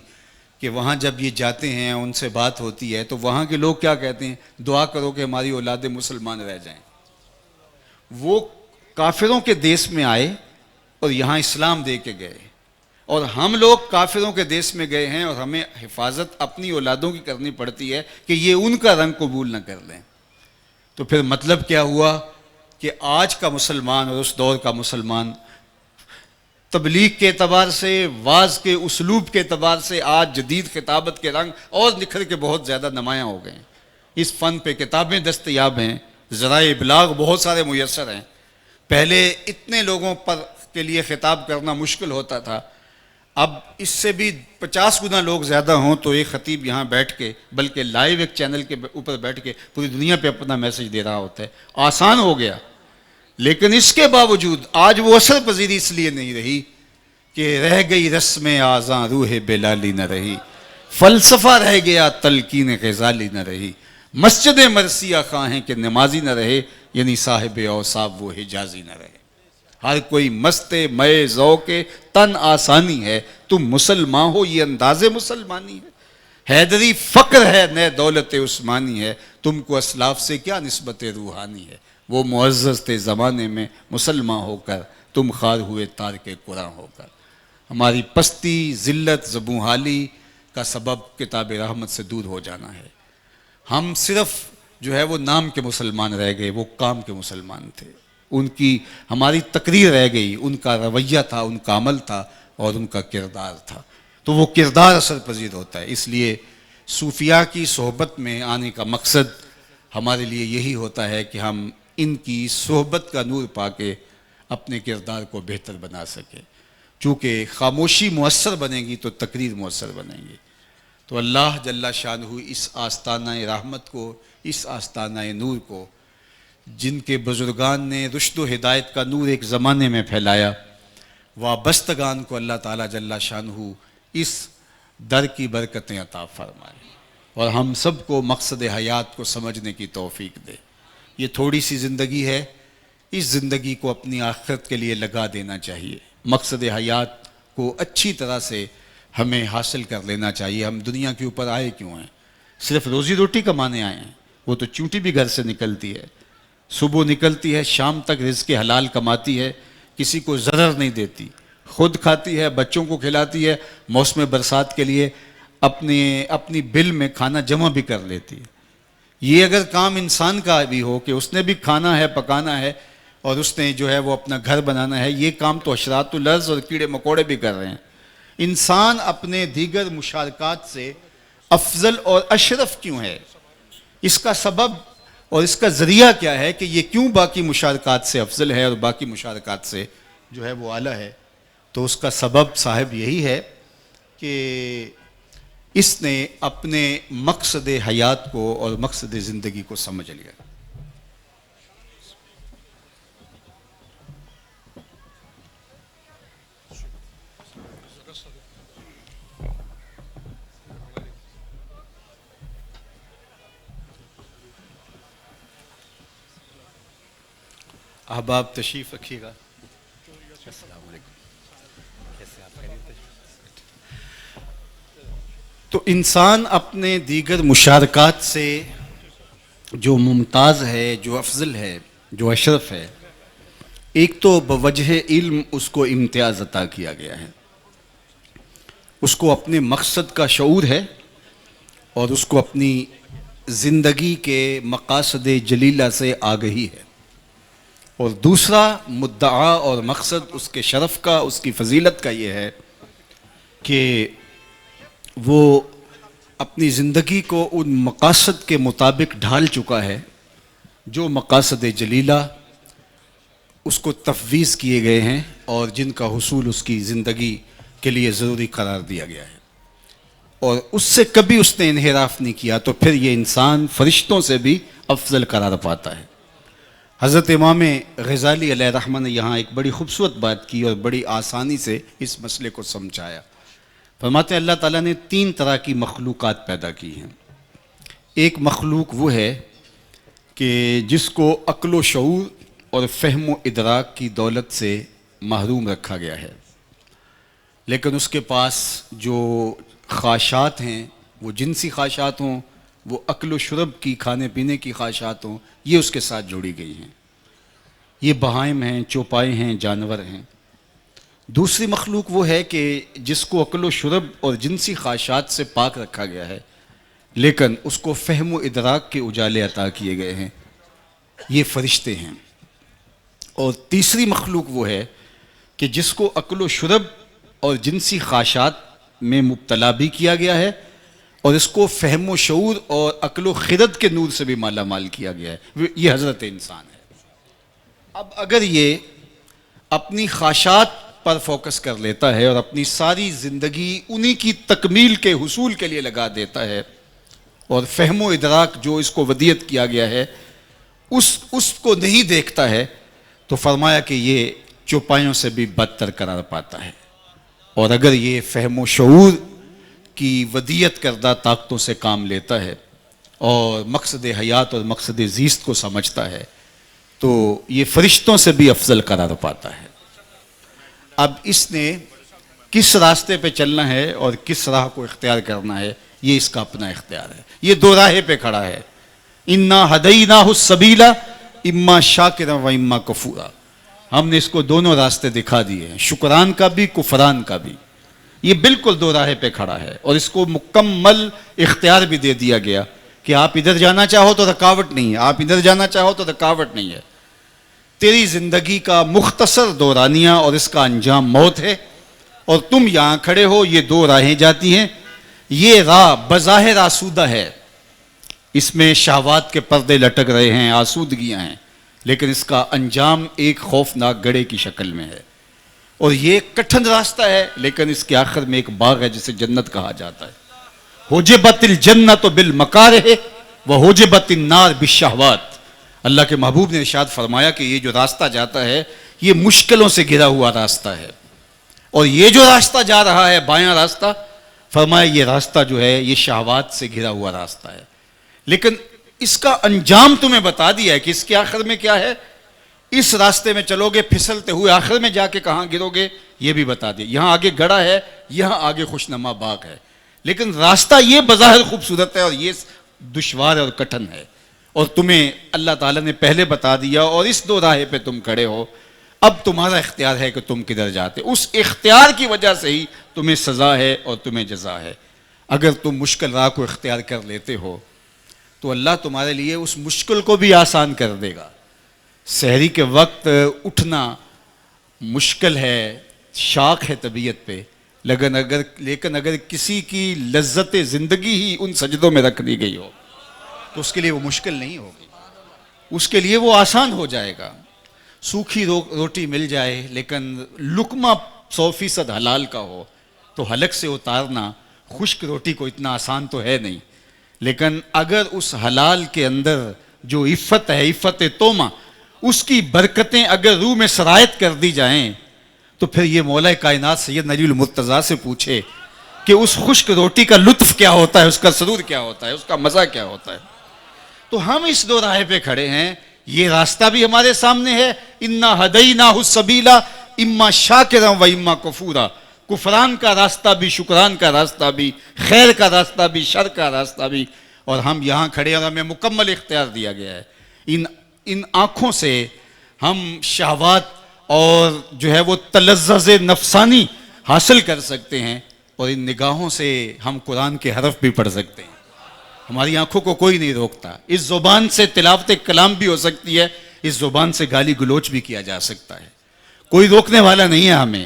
Speaker 1: کہ وہاں جب یہ جاتے ہیں ان سے بات ہوتی ہے تو وہاں کے لوگ کیا کہتے ہیں؟ دعا کرو کہ ہماری اولاد مسلمان رہ جائیں۔ وہ کافروں کے دیس میں آئے اور یہاں اسلام دے کے گئے، اور ہم لوگ کافروں کے دیس میں گئے ہیں اور ہمیں حفاظت اپنی اولادوں کی کرنی پڑتی ہے کہ یہ ان کا رنگ قبول نہ کر لیں۔ تو پھر مطلب کیا ہوا کہ آج کا مسلمان اور اس دور کا مسلمان تبلیغ کے اعتبار سے، واعظ کے اسلوب کے اعتبار سے آج جدید خطابت کے رنگ اور نکھر کے بہت زیادہ نمایاں ہو گئے ہیں۔ اس فن پہ کتابیں دستیاب ہیں، ذرائع ابلاغ بہت سارے میسر ہیں۔ پہلے اتنے لوگوں پر کے لیے خطاب کرنا مشکل ہوتا تھا، اب اس سے بھی 50 گنا لوگ زیادہ ہوں تو ایک خطیب یہاں بیٹھ کے، بلکہ لائیو ایک چینل کے اوپر بیٹھ کے پوری دنیا پہ اپنا میسج دے رہا ہوتا ہے۔ آسان ہو گیا، لیکن اس کے باوجود آج وہ اثر پذیری اس لیے نہیں رہی کہ رہ گئی رسم آزاں روح بلالی نہ رہی، فلسفہ رہ گیا تلقین غزالی نہ رہی، مسجد مرثیہ خواہیں کہ نمازی نہ رہے، یعنی صاحب اوصاف وہ حجازی نہ رہے۔ ہر کوئی مست مئے ذوق تن آسانی ہے، تم مسلمان ہو یہ انداز مسلمانی ہے، حیدری فقر ہے نئے دولت عثمانی ہے، تم کو اسلاف سے کیا نسبت روحانی ہے، وہ معزز تھے زمانے میں مسلمان ہو کر، تم خار ہوئے تارک قرآن ہو کر۔ ہماری پستی، ذلت، زبونحالی کا سبب کتاب رحمت سے دور ہو جانا ہے۔ ہم صرف جو ہے وہ نام کے مسلمان رہ گئے، وہ کام کے مسلمان تھے۔ ان کی ہماری تقریر رہ گئی، ان کا رویہ تھا، ان کا عمل تھا اور ان کا کردار تھا۔ تو وہ کردار اثر پذیر ہوتا ہے۔ اس لیے صوفیاء کی صحبت میں آنے کا مقصد ہمارے لیے یہی ہوتا ہے کہ ہم ان کی صحبت کا نور پا کے اپنے کردار کو بہتر بنا سکیں۔ چونکہ خاموشی مؤثر بنے گی تو تقریر مؤثر بنے گی۔ تو اللہ جل شانہ اس آستانہ رحمت کو، اس آستانہ نور کو، جن کے بزرگان نے رشد و ہدایت کا نور ایک زمانے میں پھیلایا، وابستگان کو اللہ تعالیٰ جل شانہ اس در کی برکتیں عطا فرمائے، اور ہم سب کو مقصد حیات کو سمجھنے کی توفیق دے۔ یہ تھوڑی سی زندگی ہے، اس زندگی کو اپنی آخرت کے لیے لگا دینا چاہیے۔ مقصد حیات کو اچھی طرح سے ہمیں حاصل کر لینا چاہیے۔ ہم دنیا کے اوپر آئے کیوں ہیں؟ صرف روزی روٹی کمانے آئے ہیں؟ وہ تو چونٹی بھی گھر سے نکلتی ہے، صبح نکلتی ہے، شام تک رزق حلال کماتی ہے، کسی کو ضرر نہیں دیتی، خود کھاتی ہے، بچوں کو کھلاتی ہے، موسم برسات کے لیے اپنی بل میں کھانا جمع بھی کر لیتی ہے۔ یہ اگر کام انسان کا بھی ہو کہ اس نے بھی کھانا ہے، پکانا ہے، اور اس نے جو ہے وہ اپنا گھر بنانا ہے، یہ کام تو حشرات الارض اور کیڑے مکوڑے بھی کر رہے ہیں۔ انسان اپنے دیگر مشارکات سے افضل اور اشرف کیوں ہے؟ اس کا سبب اور اس کا ذریعہ کیا ہے کہ یہ کیوں باقی مشارکات سے افضل ہے اور باقی مشارکات سے جو ہے وہ اعلیٰ ہے؟ تو اس کا سبب صاحب یہی ہے کہ اس نے اپنے مقصد حیات کو اور مقصد زندگی کو سمجھ لیا۔ احباب تشریف رکھیے گا۔ السلام علیکم، کیسے آپ؟ تو انسان اپنے دیگر مشارکات سے جو ممتاز ہے، جو افضل ہے، جو اشرف ہے، ایک تو بوجہ علم اس کو امتیاز عطا کیا گیا ہے، اس کو اپنے مقصد کا شعور ہے اور اس کو اپنی زندگی کے مقاصد جلیلہ سے آگہی ہے، اور دوسرا مدعا اور مقصد اس کے شرف کا، اس کی فضیلت کا یہ ہے کہ وہ اپنی زندگی کو ان مقاصد کے مطابق ڈھال چکا ہے جو مقاصد جلیلہ اس کو تفویض کیے گئے ہیں اور جن کا حصول اس کی زندگی کے لیے ضروری قرار دیا گیا ہے، اور اس سے کبھی اس نے انحراف نہیں کیا، تو پھر یہ انسان فرشتوں سے بھی افضل قرار پاتا ہے۔ حضرت امام غزالی علیہ رحمہ نے یہاں ایک بڑی خوبصورت بات کی اور بڑی آسانی سے اس مسئلے کو سمجھایا۔ فرماتے ہیں اللہ تعالیٰ نے 3 طرح کی مخلوقات پیدا کی ہیں۔ ایک مخلوق وہ ہے کہ جس کو عقل و شعور اور فہم و ادراک کی دولت سے محروم رکھا گیا ہے، لیکن اس کے پاس جو خواہشات ہیں، وہ جنسی خواہشات ہوں، وہ عقل و شرب کی، کھانے پینے کی خواہشات ہوں، یہ اس کے ساتھ جوڑی گئی ہیں۔ یہ بہائم ہیں، چوپائے ہیں، جانور ہیں۔ دوسری مخلوق وہ ہے کہ جس کو عقل و شرب اور جنسی خواہشات سے پاک رکھا گیا ہے، لیکن اس کو فہم و ادراک کے اجالے عطا کیے گئے ہیں، یہ فرشتے ہیں۔ اور تیسری مخلوق وہ ہے کہ جس کو عقل و شرب اور جنسی خواہشات میں مبتلا بھی کیا گیا ہے، اور اس کو فہم و شعور اور عقل و خرد کے نور سے بھی مالا مال کیا گیا ہے، یہ حضرت انسان ہے۔ اب اگر یہ اپنی خواہشات پر فوکس کر لیتا ہے اور اپنی ساری زندگی انہی کی تکمیل کے حصول کے لیے لگا دیتا ہے، اور فہم و ادراک جو اس کو ودیت کیا گیا ہے اس کو نہیں دیکھتا ہے، تو فرمایا کہ یہ چوپایوں سے بھی بدتر قرار پاتا ہے۔ اور اگر یہ فہم و شعور کی ودیت کردہ طاقتوں سے کام لیتا ہے اور مقصد حیات اور مقصد زیست کو سمجھتا ہے، تو یہ فرشتوں سے بھی افضل قرار پاتا ہے۔ اب اس نے کس راستے پہ چلنا ہے اور کس راہ کو اختیار کرنا ہے، یہ اس کا اپنا اختیار ہے۔ یہ دو راہیں پہ کھڑا ہے، اِنَّا هَدَيْنَاهُ السَّبِيلَ اِمَّا شَاكِرًا وَإِمَّا كَفُورًا۔ ہم نے اس کو دونوں راستے دکھا دیے ہیں، شکران کا بھی، کفران کا بھی۔ یہ بالکل دو راہیں پہ کھڑا ہے، اور اس کو مکمل اختیار بھی دے دیا گیا کہ آپ ادھر جانا چاہو تو رکاوٹ نہیں ہے، آپ ادھر جانا چاہو تو رکاوٹ نہیں ہے۔ تیری زندگی کا مختصر دورانیہ اور اس کا انجام موت ہے، اور تم یہاں کھڑے ہو، یہ دو راہیں جاتی ہیں۔ یہ راہ بظاہر آسودہ ہے، اس میں شہوات کے پردے لٹک رہے ہیں، آسودگیاں ہیں، لیکن اس کا انجام ایک خوفناک گڑھے کی شکل میں ہے۔ اور یہ کٹھن راستہ ہے، لیکن اس کے آخر میں ایک باغ ہے جسے جنت کہا جاتا ہے۔ حُجِبَتِ الْجَنَّةُ بِالْمَكَارِهِ وَحُجِبَتِ النَّارُ بِالشَّهْوَاتِ۔ اللہ کے محبوب نے ارشاد فرمایا کہ یہ جو راستہ جاتا ہے یہ مشکلوں سے گھرا ہوا راستہ ہے، اور یہ جو راستہ جا رہا ہے بایاں راستہ، فرمایا یہ راستہ جو ہے یہ شہوات سے گھرا ہوا راستہ ہے، لیکن اس کا انجام تمہیں بتا دیا ہے کہ اس کے آخر میں کیا ہے۔ اس راستے میں چلو گے پھسلتے ہوئے، آخر میں جا کے کہاں گرو گے یہ بھی بتا دیا۔ یہاں آگے گڑھا ہے، یہاں آگے خوشنما باغ ہے، لیکن راستہ یہ بظاہر خوبصورت ہے اور یہ دشوار اور کٹھن ہے، اور تمہیں اللہ تعالیٰ نے پہلے بتا دیا، اور اس دو راہیں پہ تم کھڑے ہو۔ اب تمہارا اختیار ہے کہ تم کدھر جاتے، اس اختیار کی وجہ سے ہی تمہیں سزا ہے اور تمہیں جزا ہے۔ اگر تم مشکل راہ کو اختیار کر لیتے ہو تو اللہ تمہارے لیے اس مشکل کو بھی آسان کر دے گا۔ سحری کے وقت اٹھنا مشکل ہے، شاق ہے طبیعت پہ، لیکن اگر کسی کی لذت زندگی ہی ان سجدوں میں رکھ دی گئی ہو تو اس کے لیے وہ مشکل نہیں ہوگی، اس کے لیے وہ آسان ہو جائے گا۔ سوکھی روٹی مل جائے لیکن لقمہ 100% حلال کا ہو تو حلق سے اتارنا خشک روٹی کو اتنا آسان تو ہے نہیں، لیکن اگر اس حلال کے اندر جو عفت ہے، عفت توما، اس کی برکتیں اگر روح میں سرایت کر دی جائیں تو پھر یہ مولا کائنات سید نجی المرتضیٰ سے پوچھے کہ اس خشک روٹی کا لطف کیا ہوتا ہے، اس کا سرور کیا ہوتا ہے، اس کا مزہ کیا ہوتا ہے۔ تو ہم اس دو راہ پہ کھڑے ہیں، یہ راستہ بھی ہمارے سامنے ہے، انا ہدیناہ السبیل اما شاکرا و اما کفورا، کفران کا راستہ بھی، شکران کا راستہ بھی، خیر کا راستہ بھی، شر کا راستہ بھی، اور ہم یہاں کھڑے اور ہمیں مکمل اختیار دیا گیا ہے۔ ان آنکھوں سے ہم شہوات اور جو ہے وہ تلذذ نفسانی حاصل کر سکتے ہیں، اور ان نگاہوں سے ہم قرآن کے حرف بھی پڑھ سکتے ہیں۔ ہماری آنکھوں کو کوئی نہیں روکتا، اس زبان سے تلاوت کلام بھی ہو سکتی ہے، اس زبان سے گالی گلوچ بھی کیا جا سکتا ہے، کوئی روکنے والا نہیں ہے ہمیں۔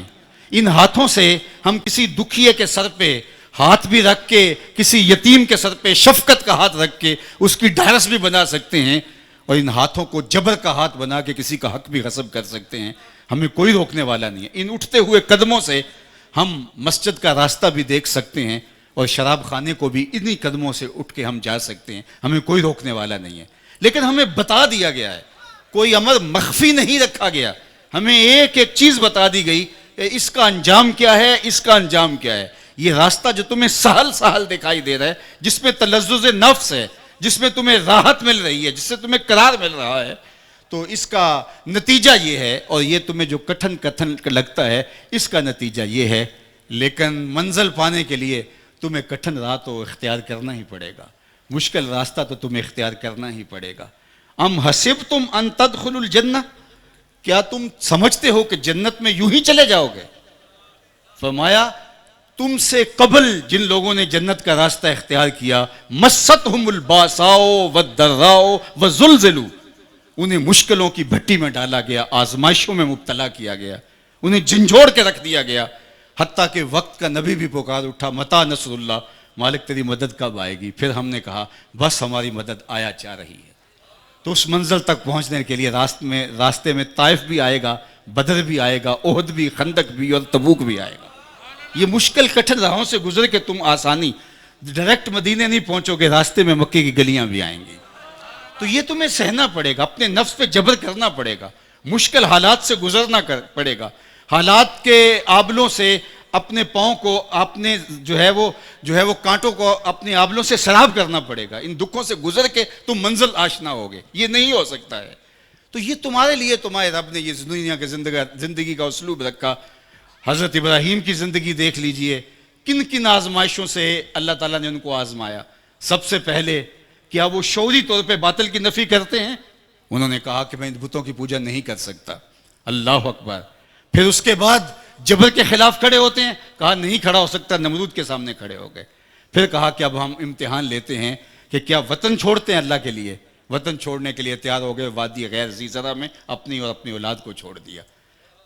Speaker 1: ان ہاتھوں سے ہم کسی دکھیے کے سر پہ ہاتھ بھی رکھ کے، کسی یتیم کے سر پہ شفقت کا ہاتھ رکھ کے اس کی ڈھارس بھی بنا سکتے ہیں، اور ان ہاتھوں کو جبر کا ہاتھ بنا کے کسی کا حق بھی غصب کر سکتے ہیں، ہمیں کوئی روکنے والا نہیں ہے۔ ان اٹھتے ہوئے قدموں سے ہم مسجد کا راستہ بھی دیکھ سکتے ہیں، اور شراب خانے کو بھی انہی قدموں سے اٹھ کے ہم جا سکتے ہیں، ہمیں کوئی روکنے والا نہیں ہے۔ لیکن ہمیں بتا دیا گیا ہے، کوئی امر مخفی نہیں رکھا گیا، ہمیں ایک ایک چیز بتا دی گئی، اس کا انجام کیا ہے، اس کا انجام کیا ہے۔ یہ راستہ جو تمہیں سہل سہل دکھائی دے رہا ہے، جس میں تلذذ نفس ہے، جس میں تمہیں راحت مل رہی ہے، جس سے تمہیں قرار مل رہا ہے، تو اس کا نتیجہ یہ ہے، اور یہ تمہیں جو کٹھن لگتا ہے، اس کا نتیجہ یہ ہے۔ لیکن منزل پانے کے لیے تمہیں کٹھن راہ تو اختیار کرنا ہی پڑے گا، مشکل راستہ تو تمہیں اختیار کرنا ہی پڑے گا۔ ام حسبتم ان تدخلوا الجنہ، کیا تم سمجھتے ہو کہ جنت میں یوں ہی چلے جاؤ گے؟ فرمایا تم سے قبل جن لوگوں نے جنت کا راستہ اختیار کیا، مستہم الباساء والضراء وزلزلوا، انہیں مشکلوں کی بھٹی میں ڈالا گیا، آزمائشوں میں مبتلا کیا گیا، انہیں جھنجھوڑ کے رکھ دیا گیا، حتیٰ کہ وقت کا نبی بھی پکار اٹھا، متی نصر اللہ، مالک تیری مدد کب آئے گی؟ پھر ہم نے کہا بس ہماری مدد آیا جا رہی ہے۔ تو اس منزل تک پہنچنے کے لیے راستے میں طائف بھی آئے گا، بدر بھی آئے گا، احد بھی، خندق بھی، اور تبوک بھی آئے گا۔ یہ مشکل کٹھن راہوں سے گزر کے تم آسانی ڈائریکٹ مدینے نہیں پہنچو گے، راستے میں مکے کی گلیاں بھی آئیں گی۔ تو یہ تمہیں سہنا پڑے گا، اپنے نفس پہ جبر کرنا پڑے گا، مشکل حالات سے گزرنا پڑے گا، حالات کے آبلوں سے اپنے پاؤں کو، اپنے جو ہے وہ کانٹوں کو اپنے آبلوں سے سراب کرنا پڑے گا۔ ان دکھوں سے گزر کے تم منزل آشنا ہوگے، یہ نہیں ہو سکتا ہے۔ تو یہ تمہارے لیے تمہارے رب نے یہ دنیا کے زندگی کا اسلوب رکھا۔ حضرت ابراہیم کی زندگی دیکھ لیجئے، کن کن آزمائشوں سے اللہ تعالیٰ نے ان کو آزمایا۔ سب سے پہلے کیا وہ شعوری طور پہ باطل کی نفی کرتے ہیں؟ انہوں نے کہا کہ میں بتوں کی پوجا نہیں کر سکتا، اللہ اکبر۔ پھر اس کے بعد جبر کے خلاف کھڑے ہوتے ہیں، کہا نہیں کھڑا ہو سکتا، نمرود کے سامنے کھڑے ہو گئے۔ پھر کہا کہ اب ہم امتحان لیتے ہیں کہ کیا وطن چھوڑتے ہیں اللہ کے لیے؟ وطن چھوڑنے کے لیے تیار ہو گئے، وادی غیر ذی زرع میں اپنی اور اپنی اولاد کو چھوڑ دیا۔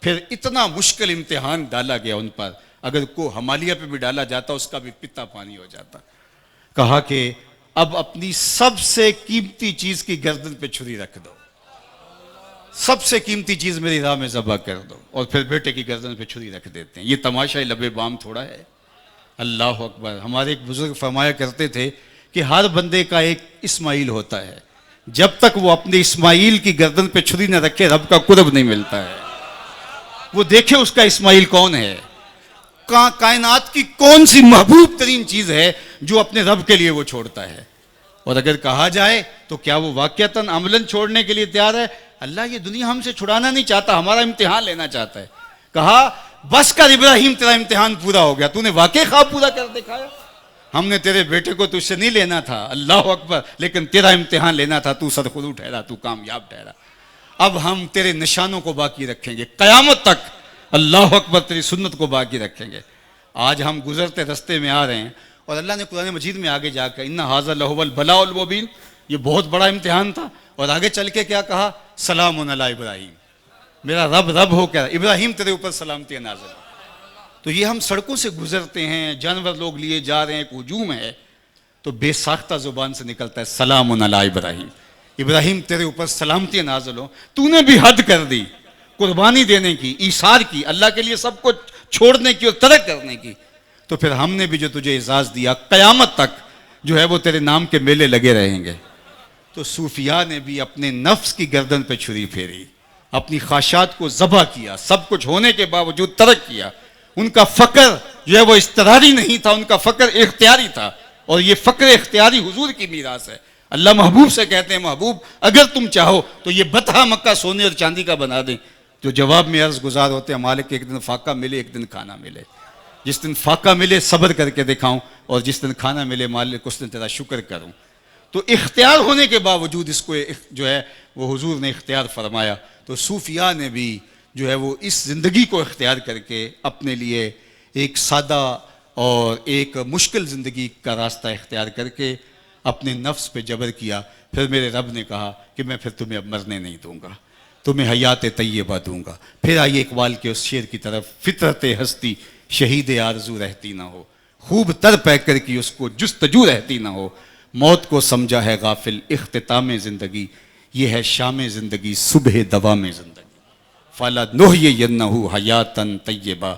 Speaker 1: پھر اتنا مشکل امتحان ڈالا گیا ان پر، اگر کو ہمالیہ پہ بھی ڈالا جاتا اس کا بھی پتا پانی ہو جاتا۔ کہا کہ اب اپنی سب سے قیمتی چیز کی گردن پہ چھری رکھ دو، سب سے قیمتی چیز میری راہ میں ذبح کر دو، اور پھر بیٹے کی گردن پہ چھری رکھ دیتے ہیں۔ یہ تماشا لب بام تھوڑا ہے، اللہ اکبر۔ ہمارے ایک بزرگ فرمایا کرتے تھے کہ ہر بندے کا ایک اسماعیل ہوتا ہے، جب تک وہ اپنے اسماعیل کی گردن پہ چھری نہ رکھے رب کا قرب نہیں ملتا ہے۔ وہ دیکھے اس کا اسماعیل کون ہے، کائنات کی کون سی محبوب ترین چیز ہے جو اپنے رب کے لیے وہ چھوڑتا ہے۔ اور اگر کہا جائے تو کیا وہ واقعتاً عملاً چھوڑنے کے لیے تیار ہے؟ اللہ یہ دنیا ہم سے چھڑانا نہیں چاہتا، ہمارا امتحان لینا چاہتا ہے۔ کہا بس کر ابراہیم، تیرا امتحان پورا ہو گیا، تو نے واقعی خواب پورا کر دکھایا۔ ہم نے تیرے بیٹے کو تجھ سے نہیں لینا تھا، اللہ اکبر، لیکن تیرا امتحان لینا تھا، تو سرخرو ٹھہرا، تو کامیاب ٹھہرا۔ اب ہم تیرے نشانوں کو باقی رکھیں گے قیامت تک، اللہ اکبر، تیری سنت کو باقی رکھیں گے۔ آج ہم گزرتے رستے میں آ رہے ہیں، اور اللہ نے قرآن مجید میں آگے جا کر ان ھذا لہو البلاء المبین، یہ بہت بڑا امتحان تھا، اور آگے چل کے کیا کہا؟ سلام علی ابراہیم، میرا رب ہو کیا ابراہیم تیرے اوپر سلامتی نازل ہو۔ تو یہ ہم سڑکوں سے گزرتے ہیں، جانور لوگ لیے جا رہے ہیں، ایک ہجوم ہے، تو بے ساختہ زبان سے نکلتا ہے سلام علی ابراہیم، ابراہیم تیرے اوپر سلامتی نازل ہو، تو نے بھی حد کر دی قربانی دینے کی، ایثار کی، اللہ کے لیے سب کو چھوڑنے کی اور ترک کرنے کی۔ تو پھر ہم نے بھی جو تجھے اعزاز دیا قیامت تک جو ہے وہ تیرے نام کے میلے لگے رہیں گے۔ تو صوفیاء نے بھی اپنے نفس کی گردن پہ چھری پھیری، اپنی خواہشات کو ذبح کیا، سب کچھ ہونے کے باوجود ترک کیا۔ ان کا فقر جو ہے وہ اضطراری نہیں تھا، ان کا فقر اختیاری تھا، اور یہ فقر اختیاری حضور کی میراث ہے۔ اللہ محبوب سے کہتے ہیں محبوب اگر تم چاہو تو یہ بطحہ مکہ سونے اور چاندی کا بنا دیں، جو جواب میں عرض گزار ہوتے ہیں مالک ایک دن فاقہ ملے ایک دن کھانا ملے، جس دن فاقہ ملے صبر کر کے دکھاؤں، اور جس دن کھانا ملے مالک اس دن تیرا شکر کروں۔ تو اختیار ہونے کے باوجود اس کو جو ہے وہ حضور نے اختیار فرمایا۔ تو صوفیاء نے بھی جو ہے وہ اس زندگی کو اختیار کر کے اپنے لیے ایک سادہ اور ایک مشکل زندگی کا راستہ اختیار کر کے اپنے نفس پہ جبر کیا۔ پھر میرے رب نے کہا کہ میں پھر تمہیں اب مرنے نہیں دوں گا، تمہیں حیات طیبہ دوں گا۔ پھر آئیے اقبال کے اس شعر کی طرف، فطرت ہستی شہید آرزو رہتی نہ ہو، خوب تر پہ کر کی اس کو جستجو رہتی نہ ہو، موت کو سمجھا ہے غافل اختتام زندگی، یہ ہے شام زندگی صبح دوام زندگی، فَلَنُحْيِيَنَّهُ حَيَاتًا طَيِّبَةً،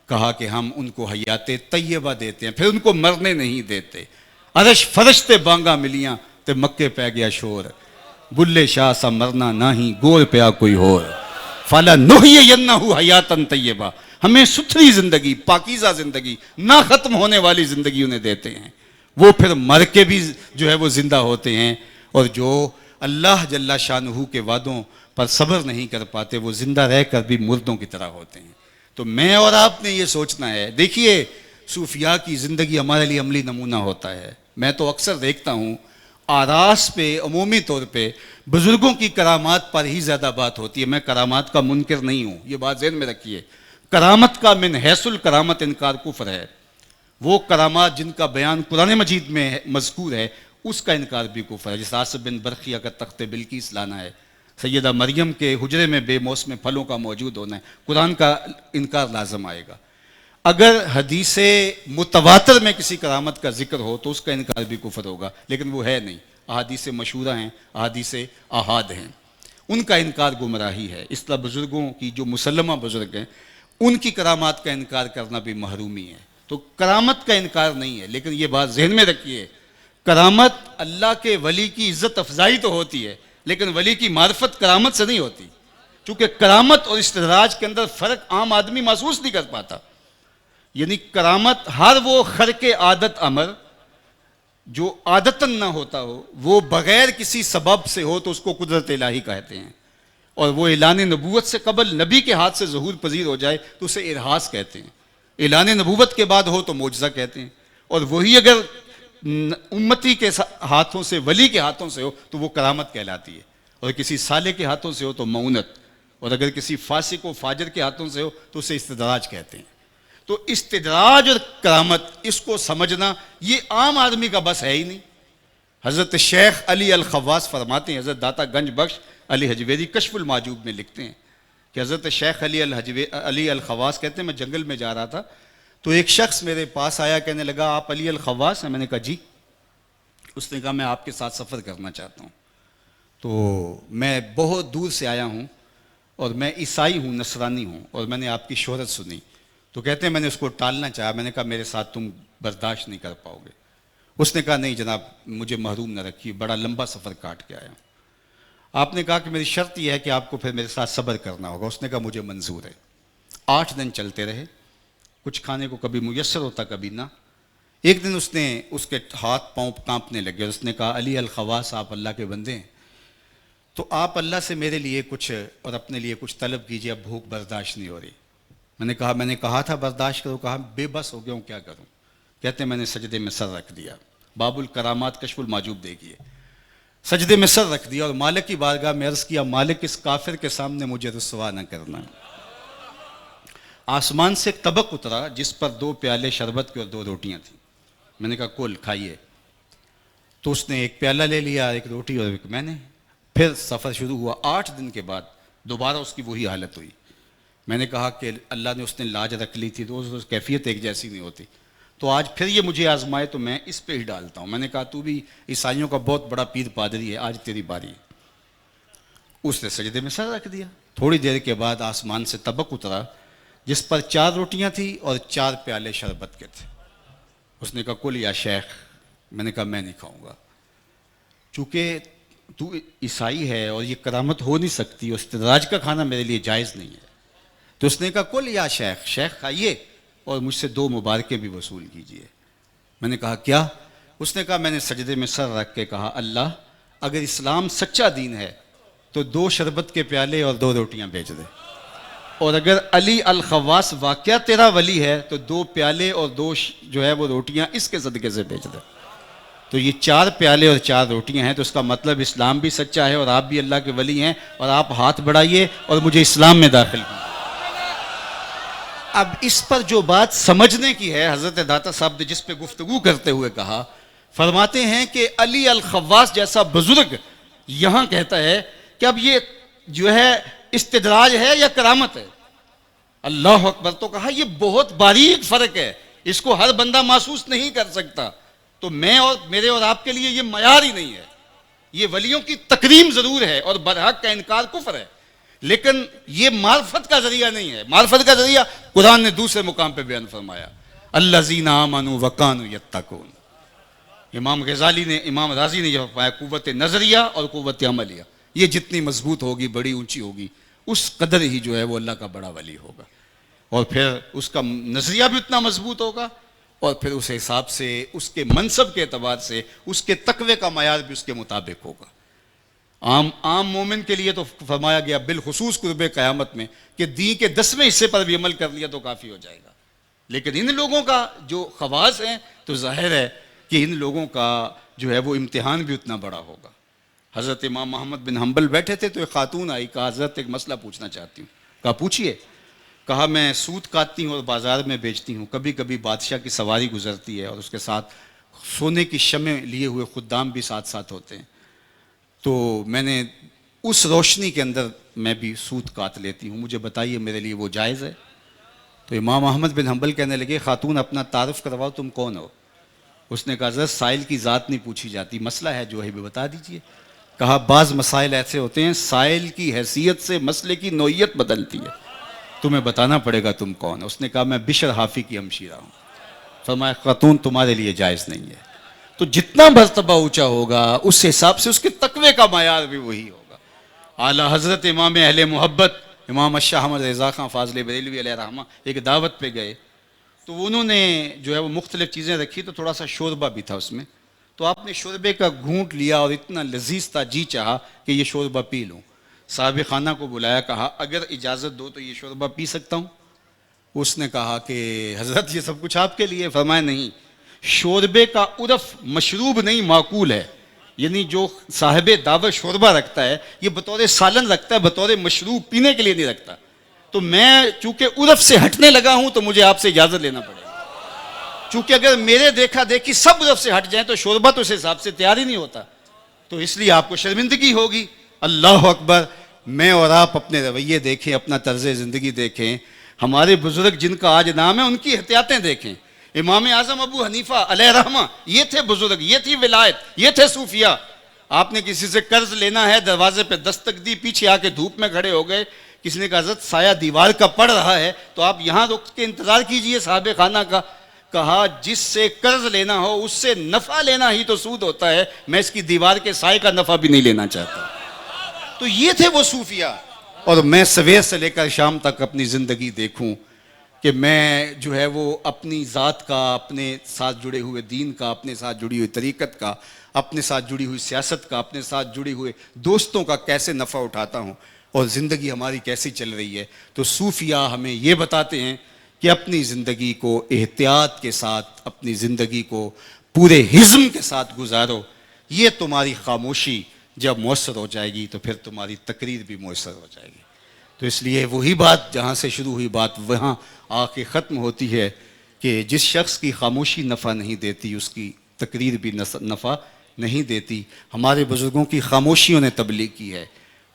Speaker 1: کہا کہ ہم ان کو حیات طیبہ دیتے ہیں، پھر ان کو مرنے نہیں دیتے۔ عرش فرش تے بانگا ملیاں تے مکے پہ گیا شور، بلے شاہ سا مرنا نہ ہی گور پیا کوئی ہور، فَلَنُحْيِيَنَّهُ حَيَاتًا طَيِّبَةً، ہمیں ستھری زندگی، پاکیزہ زندگی، نہ ختم ہونے والی زندگی انہیں دیتے ہیں۔ وہ پھر مر کے بھی جو ہے وہ زندہ ہوتے ہیں، اور جو اللہ جل شانہ کے وعدوں پر صبر نہیں کر پاتے وہ زندہ رہ کر بھی مردوں کی طرح ہوتے ہیں۔ تو میں اور آپ نے یہ سوچنا ہے، دیکھیے صوفیاء کی زندگی ہمارے لیے عملی نمونہ ہوتا ہے۔ میں تو اکثر دیکھتا ہوں آراس پہ عمومی طور پہ بزرگوں کی کرامات پر ہی زیادہ بات ہوتی ہے۔ میں کرامات کا منکر نہیں ہوں، یہ بات ذہن میں رکھیے۔ کرامت کا من حیث الکرامت انکار کفر ہے۔ وہ کرامات جن کا بیان قرآن مجید میں مذکور ہے اس کا انکار بھی کفر ہے۔ جس آصف بن برقیہ کا تخت بلقیس لانا ہے، سیدہ مریم کے حجرے میں بے موسم پھلوں کا موجود ہونا ہے، قرآن کا انکار لازم آئے گا۔ اگر حدیث متواتر میں کسی کرامت کا ذکر ہو تو اس کا انکار بھی کفر ہوگا، لیکن وہ ہے نہیں۔ احادیث مشہورہ ہیں، احادیث احاد ہیں، ان کا انکار گمراہی ہے۔ اس طرح بزرگوں کی جو مسلمہ بزرگ ہیں ان کی کرامات کا انکار کرنا بھی محرومی ہے۔ تو کرامت کا انکار نہیں ہے، لیکن یہ بات ذہن میں رکھیے، کرامت اللہ کے ولی کی عزت افزائی تو ہوتی ہے، لیکن ولی کی معرفت کرامت سے نہیں ہوتی، چونکہ کرامت اور استدراج کے اندر فرق عام آدمی محسوس نہیں کر پاتا۔ یعنی کرامت ہر وہ خرق عادت امر جو عادتاً نہ ہوتا ہو، وہ بغیر کسی سبب سے ہو تو اس کو قدرت الہی کہتے ہیں، اور وہ اعلان نبوت سے قبل نبی کے ہاتھ سے ظہور پذیر ہو جائے تو اسے ارہاس کہتے ہیں، اعلان نبوت کے بعد ہو تو معجزہ کہتے ہیں، اور وہی اگر امتی کے ہاتھوں سے، ولی کے ہاتھوں سے ہو تو وہ کرامت کہلاتی ہے، اور کسی صالح کے ہاتھوں سے ہو تو معونت، اور اگر کسی فاسق و فاجر کے ہاتھوں سے ہو تو اسے استدراج کہتے ہیں۔ تو استدراج اور کرامت اس کو سمجھنا یہ عام آدمی کا بس ہے ہی نہیں۔ حضرت شیخ علی الخواص فرماتے ہیں، حضرت داتا گنج بخش علی حجویری کشف المعجوب میں لکھتے ہیں کہ حضرت شیخ علی الخواص کہتے ہیں میں جنگل میں جا رہا تھا تو ایک شخص میرے پاس آیا، کہنے لگا آپ علی الخواص ہیں؟ میں نے کہا جی۔ اس نے کہا میں آپ کے ساتھ سفر کرنا چاہتا ہوں، تو میں بہت دور سے آیا ہوں اور میں عیسائی ہوں، نصرانی ہوں، اور میں نے آپ کی شہرت سنی، تو کہتے ہیں میں نے اس کو ٹالنا چاہا، میں نے کہا میرے ساتھ تم برداشت نہیں کر پاؤ گے۔ اس نے کہا نہیں جناب مجھے محروم نہ رکھیے، بڑا لمبا سفر کاٹ کے آیا ہوں۔ آپ نے کہا کہ میری شرط یہ ہے کہ آپ کو پھر میرے ساتھ صبر کرنا ہوگا۔ اس نے کہا مجھے منظور ہے۔ 8 دن چلتے رہے، کچھ کھانے کو کبھی میسر ہوتا کبھی نہ۔ ایک دن اس کے ہاتھ پاؤں کانپنے لگے، اس نے کہا علی الخواص آپ اللہ کے بندے ہیں، تو آپ اللہ سے میرے لیے کچھ اور اپنے لیے کچھ طلب کیجئے، اب بھوک برداشت نہیں ہو رہی۔ میں نے کہا تھا برداشت کرو، کہا بے بس ہو گیا ہوں کیا کروں۔ کہتے ہیں میں نے سجدے میں سر رکھ دیا، باب الکرامات کشف المعجوب دیکھیے، سجدے میں سر رکھ دیا اور مالک کی بارگاہ میں عرض کیا مالک اس کافر کے سامنے مجھے رسوا نہ کرنا۔ آسمان سے ایک طبق اترا جس پر 2 پیالے شربت کے اور 2 روٹیاں تھیں۔ میں نے کہا کل کھائیے، تو اس نے ایک پیالہ لے لیا، ایک روٹی اور ایک میں نے۔ پھر سفر شروع ہوا، 8 دن کے بعد دوبارہ اس کی وہی حالت ہوئی۔ میں نے کہا کہ اللہ نے اس نے لاج رکھ لی تھی، روز روز کیفیت ایک جیسی نہیں ہوتی، تو آج پھر یہ مجھے آزمائے تو میں اس پہ ہی ڈالتا ہوں۔ میں نے کہا تو بھی عیسائیوں کا بہت بڑا پیر پادری ہے، آج تیری باری ہے۔ اس نے سجدے میں سر رکھ دیا۔ تھوڑی دیر کے بعد آسمان سے طبق اترا جس پر 4 روٹیاں تھیں اور 4 پیالے شربت کے تھے۔ اس نے کہا کل یا شیخ. میں نے کہا میں نہیں کھاؤں گا، چونکہ تو عیسائی ہے اور یہ کرامت ہو نہیں سکتی، استدراج کا کھانا میرے لیے جائز نہیں ہے. تو اس نے کہا کل یا شیخ، شیخ کھائیے اور مجھ سے 2 مبارکیں بھی وصول کیجیے. میں نے کہا کیا؟ اس نے کہا میں نے سجدے میں سر رکھ کے کہا اللہ اگر اسلام سچا دین ہے تو 2 شربت کے پیالے اور 2 روٹیاں بھیج دے، اور اگر علی الخواص واقعہ تیرا ولی ہے تو 2 پیالے اور 2 جو ہے وہ روٹیاں اس کے صدقے سے بھیج دے. تو یہ 4 پیالے اور 4 روٹیاں ہیں، تو اس کا مطلب اسلام بھی سچا ہے اور آپ بھی اللہ کے ولی ہیں، اور آپ ہاتھ بڑھائیے اور مجھے اسلام میں داخل کیجیے. اب اس پر جو بات سمجھنے کی ہے، حضرت داتا صاحب نے جس پہ گفتگو کرتے ہوئے کہا، فرماتے ہیں کہ علی الخواص جیسا بزرگ یہاں کہتا ہے کہ اب یہ جو ہے استدراج ہے یا کرامت ہے. اللہ اکبر. تو کہا یہ بہت باریک فرق ہے، اس کو ہر بندہ محسوس نہیں کر سکتا. تو میں اور میرے اور آپ کے لیے یہ معیار ہی نہیں ہے. یہ ولیوں کی تکریم ضرور ہے اور برحق کا انکار کفر ہے، لیکن یہ معرفت کا ذریعہ نہیں ہے. معرفت کا ذریعہ قرآن نے دوسرے مقام پہ بیان فرمایا، الذین آمنوا وکانوا یتقون. امام غزالی نے، امام رازی نے یہ فرمایا قوت نظریہ اور قوت عملیہ یہ جتنی مضبوط ہوگی، بڑی اونچی ہوگی، اس قدر ہی جو ہے وہ اللہ کا بڑا ولی ہوگا. اور پھر اس کا نظریہ بھی اتنا مضبوط ہوگا، اور پھر اس حساب سے اس کے منصب کے اعتبار سے اس کے تقوی کا معیار بھی اس کے مطابق ہوگا. عام مومن کے لیے تو فرمایا گیا بالخصوص قرب قیامت میں کہ دین کے 10ویں حصے پر بھی عمل کر لیا تو کافی ہو جائے گا. لیکن ان لوگوں کا جو خواص ہیں تو ظاہر ہے کہ ان لوگوں کا جو ہے وہ امتحان بھی اتنا بڑا ہوگا. حضرت امام محمد بن حنبل بیٹھے تھے تو ایک خاتون آئی، کہا حضرت ایک مسئلہ پوچھنا چاہتی ہوں. کہا پوچھئے. کہا میں سوت کاٹتی ہوں اور بازار میں بیچتی ہوں، کبھی کبھی بادشاہ کی سواری گزرتی ہے اور اس کے ساتھ سونے کی شمع لیے ہوئے خدام بھی ساتھ ساتھ ہوتے ہیں، تو میں نے اس روشنی کے اندر میں بھی سوت کاٹ لیتی ہوں، مجھے بتائیے میرے لیے وہ جائز ہے؟ تو امام احمد بن حنبل کہنے لگے خاتون اپنا تعارف کرواؤ، تم کون ہو؟ اس نے کہا حضرت سائل کی ذات نہیں پوچھی جاتی، مسئلہ ہے جو ہے بھی بتا دیجئے. کہا بعض مسائل ایسے ہوتے ہیں سائل کی حیثیت سے مسئلے کی نوعیت بدلتی ہے، تمہیں بتانا پڑے گا تم کون. اس نے کہا میں بشر حافی کی ہمشیرہ ہوں. فرمایا خاتون تمہارے لیے جائز نہیں ہے. تو جتنا مرتبہ اونچا ہوگا اس حساب سے اس کے تقوی کا معیار بھی وہی ہوگا. اعلیٰ حضرت امام اہل محبت امام الشاہ احمد رضا خان فاضل بریلوی علیہ رحمہ ایک دعوت پہ گئے تو انہوں نے جو ہے وہ مختلف چیزیں رکھی، تو تھوڑا سا شوربہ بھی تھا اس میں، تو آپ نے شوربے کا گھونٹ لیا اور اتنا لذیذ تھا، جی چاہا کہ یہ شوربہ پی لوں. صاحب خانہ کو بلایا، کہا اگر اجازت دو تو یہ شوربہ پی سکتا ہوں؟ اس نے کہا کہ حضرت یہ سب کچھ آپ کے لیے. فرمایا نہیں، شوربے کا عرف مشروب نہیں معقول ہے، یعنی جو صاحب دعوت شوربہ رکھتا ہے یہ بطور سالن رکھتا ہے، بطور مشروب پینے کے لیے نہیں رکھتا. تو میں چونکہ عرف سے ہٹنے لگا ہوں تو مجھے آپ سے اجازت لینا پڑے گا، چونکہ اگر میرے دیکھا دیکھی سب عرف سے ہٹ جائیں تو شوربہ تو اس حساب سے تیار ہی نہیں ہوتا، تو اس لیے آپ کو شرمندگی ہوگی. اللہ اکبر. میں اور آپ اپنے رویے دیکھیں، اپنا طرز زندگی دیکھیں، ہمارے بزرگ جن کا آج نام ہے ان کی احتیاطیں دیکھیں. امام اعظم ابو حنیفہ علیہ رحمہ یہ تھے بزرگ، یہ تھی ولایت، یہ تھے صوفیاء. آپ نے کسی سے قرض لینا ہے، دروازے پہ دستک دی، پیچھے آ کے دھوپ میں کھڑے ہو گئے، کسی نے کہا حضرت سایہ دیوار کا پڑ رہا ہے تو آپ یہاں رک کے انتظار کیجئے صاحب خانہ کا. کہا جس سے قرض لینا ہو اس سے نفع لینا ہی تو سود ہوتا ہے، میں اس کی دیوار کے سائے کا نفع بھی نہیں لینا چاہتا. تو یہ تھے وہ صوفیاء. اور میں سویر سے لے کر شام تک اپنی زندگی دیکھوں کہ میں جو ہے وہ اپنی ذات کا، اپنے ساتھ جڑے ہوئے دین کا، اپنے ساتھ جڑی ہوئی طریقت کا، اپنے ساتھ جڑی ہوئی سیاست کا، اپنے ساتھ جڑے ہوئے دوستوں کا کیسے نفع اٹھاتا ہوں اور زندگی ہماری کیسی چل رہی ہے. تو صوفیاء ہمیں یہ بتاتے ہیں کہ اپنی زندگی کو احتیاط کے ساتھ، اپنی زندگی کو پورے حزم کے ساتھ گزارو. یہ تمہاری خاموشی جب مؤثر ہو جائے گی تو پھر تمہاری تقریر بھی مؤثر ہو جائے گی. تو اس لیے وہی بات جہاں سے شروع ہوئی بات وہاں آ کے ختم ہوتی ہے کہ جس شخص کی خاموشی نفع نہیں دیتی اس کی تقریر بھی نفع نہیں دیتی. ہمارے بزرگوں کی خاموشیوں نے تبلیغ کی ہے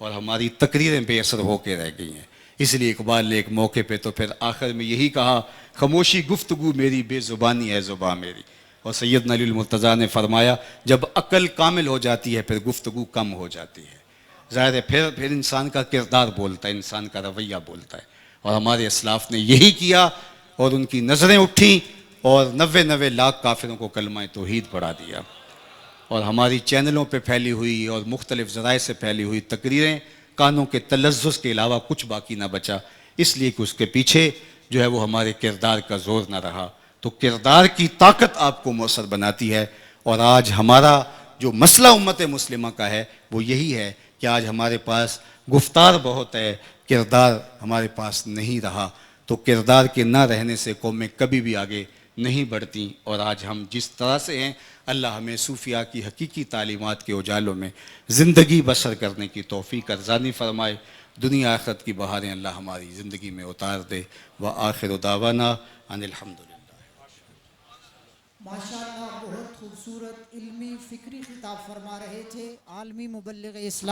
Speaker 1: اور ہماری تقریریں بے اثر ہو کے رہ گئی ہیں. اس لیے اقبال نے ایک موقع پہ تو پھر آخر میں یہی کہا، خاموشی گفتگو میری، بے زبانی ہے زباں میری. اور سیدنا علی المرتضیٰ نے فرمایا جب عقل کامل ہو جاتی ہے پھر گفتگو کم ہو جاتی ہے. ظاہر ہے پھر انسان کا کردار بولتا ہے، انسان کا رویہ بولتا ہے. اور ہمارے اسلاف نے یہی کیا اور ان کی نظریں اٹھیں
Speaker 2: اور 90 لاکھ کافروں کو کلمہ توحید پڑھا دیا، اور ہماری چینلوں پہ پھیلی ہوئی اور مختلف ذرائع سے پھیلی ہوئی تقریریں کانوں کے تلذذ کے علاوہ کچھ باقی نہ بچا، اس لیے کہ اس کے پیچھے جو ہے وہ ہمارے کردار کا زور نہ رہا۔ تو کردار کی طاقت آپ کو مؤثر بناتی ہے، اور آج ہمارا جو مسئلہ امت مسلمہ کا ہے وہ یہی ہے کہ آج ہمارے پاس گفتار بہت ہے، کردار ہمارے پاس نہیں رہا۔ تو کردار کے نہ رہنے سے قومیں کبھی بھی آگے نہیں بڑھتیں، اور آج ہم جس طرح سے ہیں، اللہ ہمیں صوفیاء کی حقیقی تعلیمات کے اجالوں میں زندگی بسر کرنے کی توفیق ارزانی فرمائے، دنیا آخرت کی بہاریں اللہ ہماری زندگی میں اتار دے۔ وآخر دعوانا ان الحمدللہ۔
Speaker 3: ماشاءاللہ بہت خوبصورت علمی فکری خطاب فرما رہے تھے عالمی مبلغ اسلام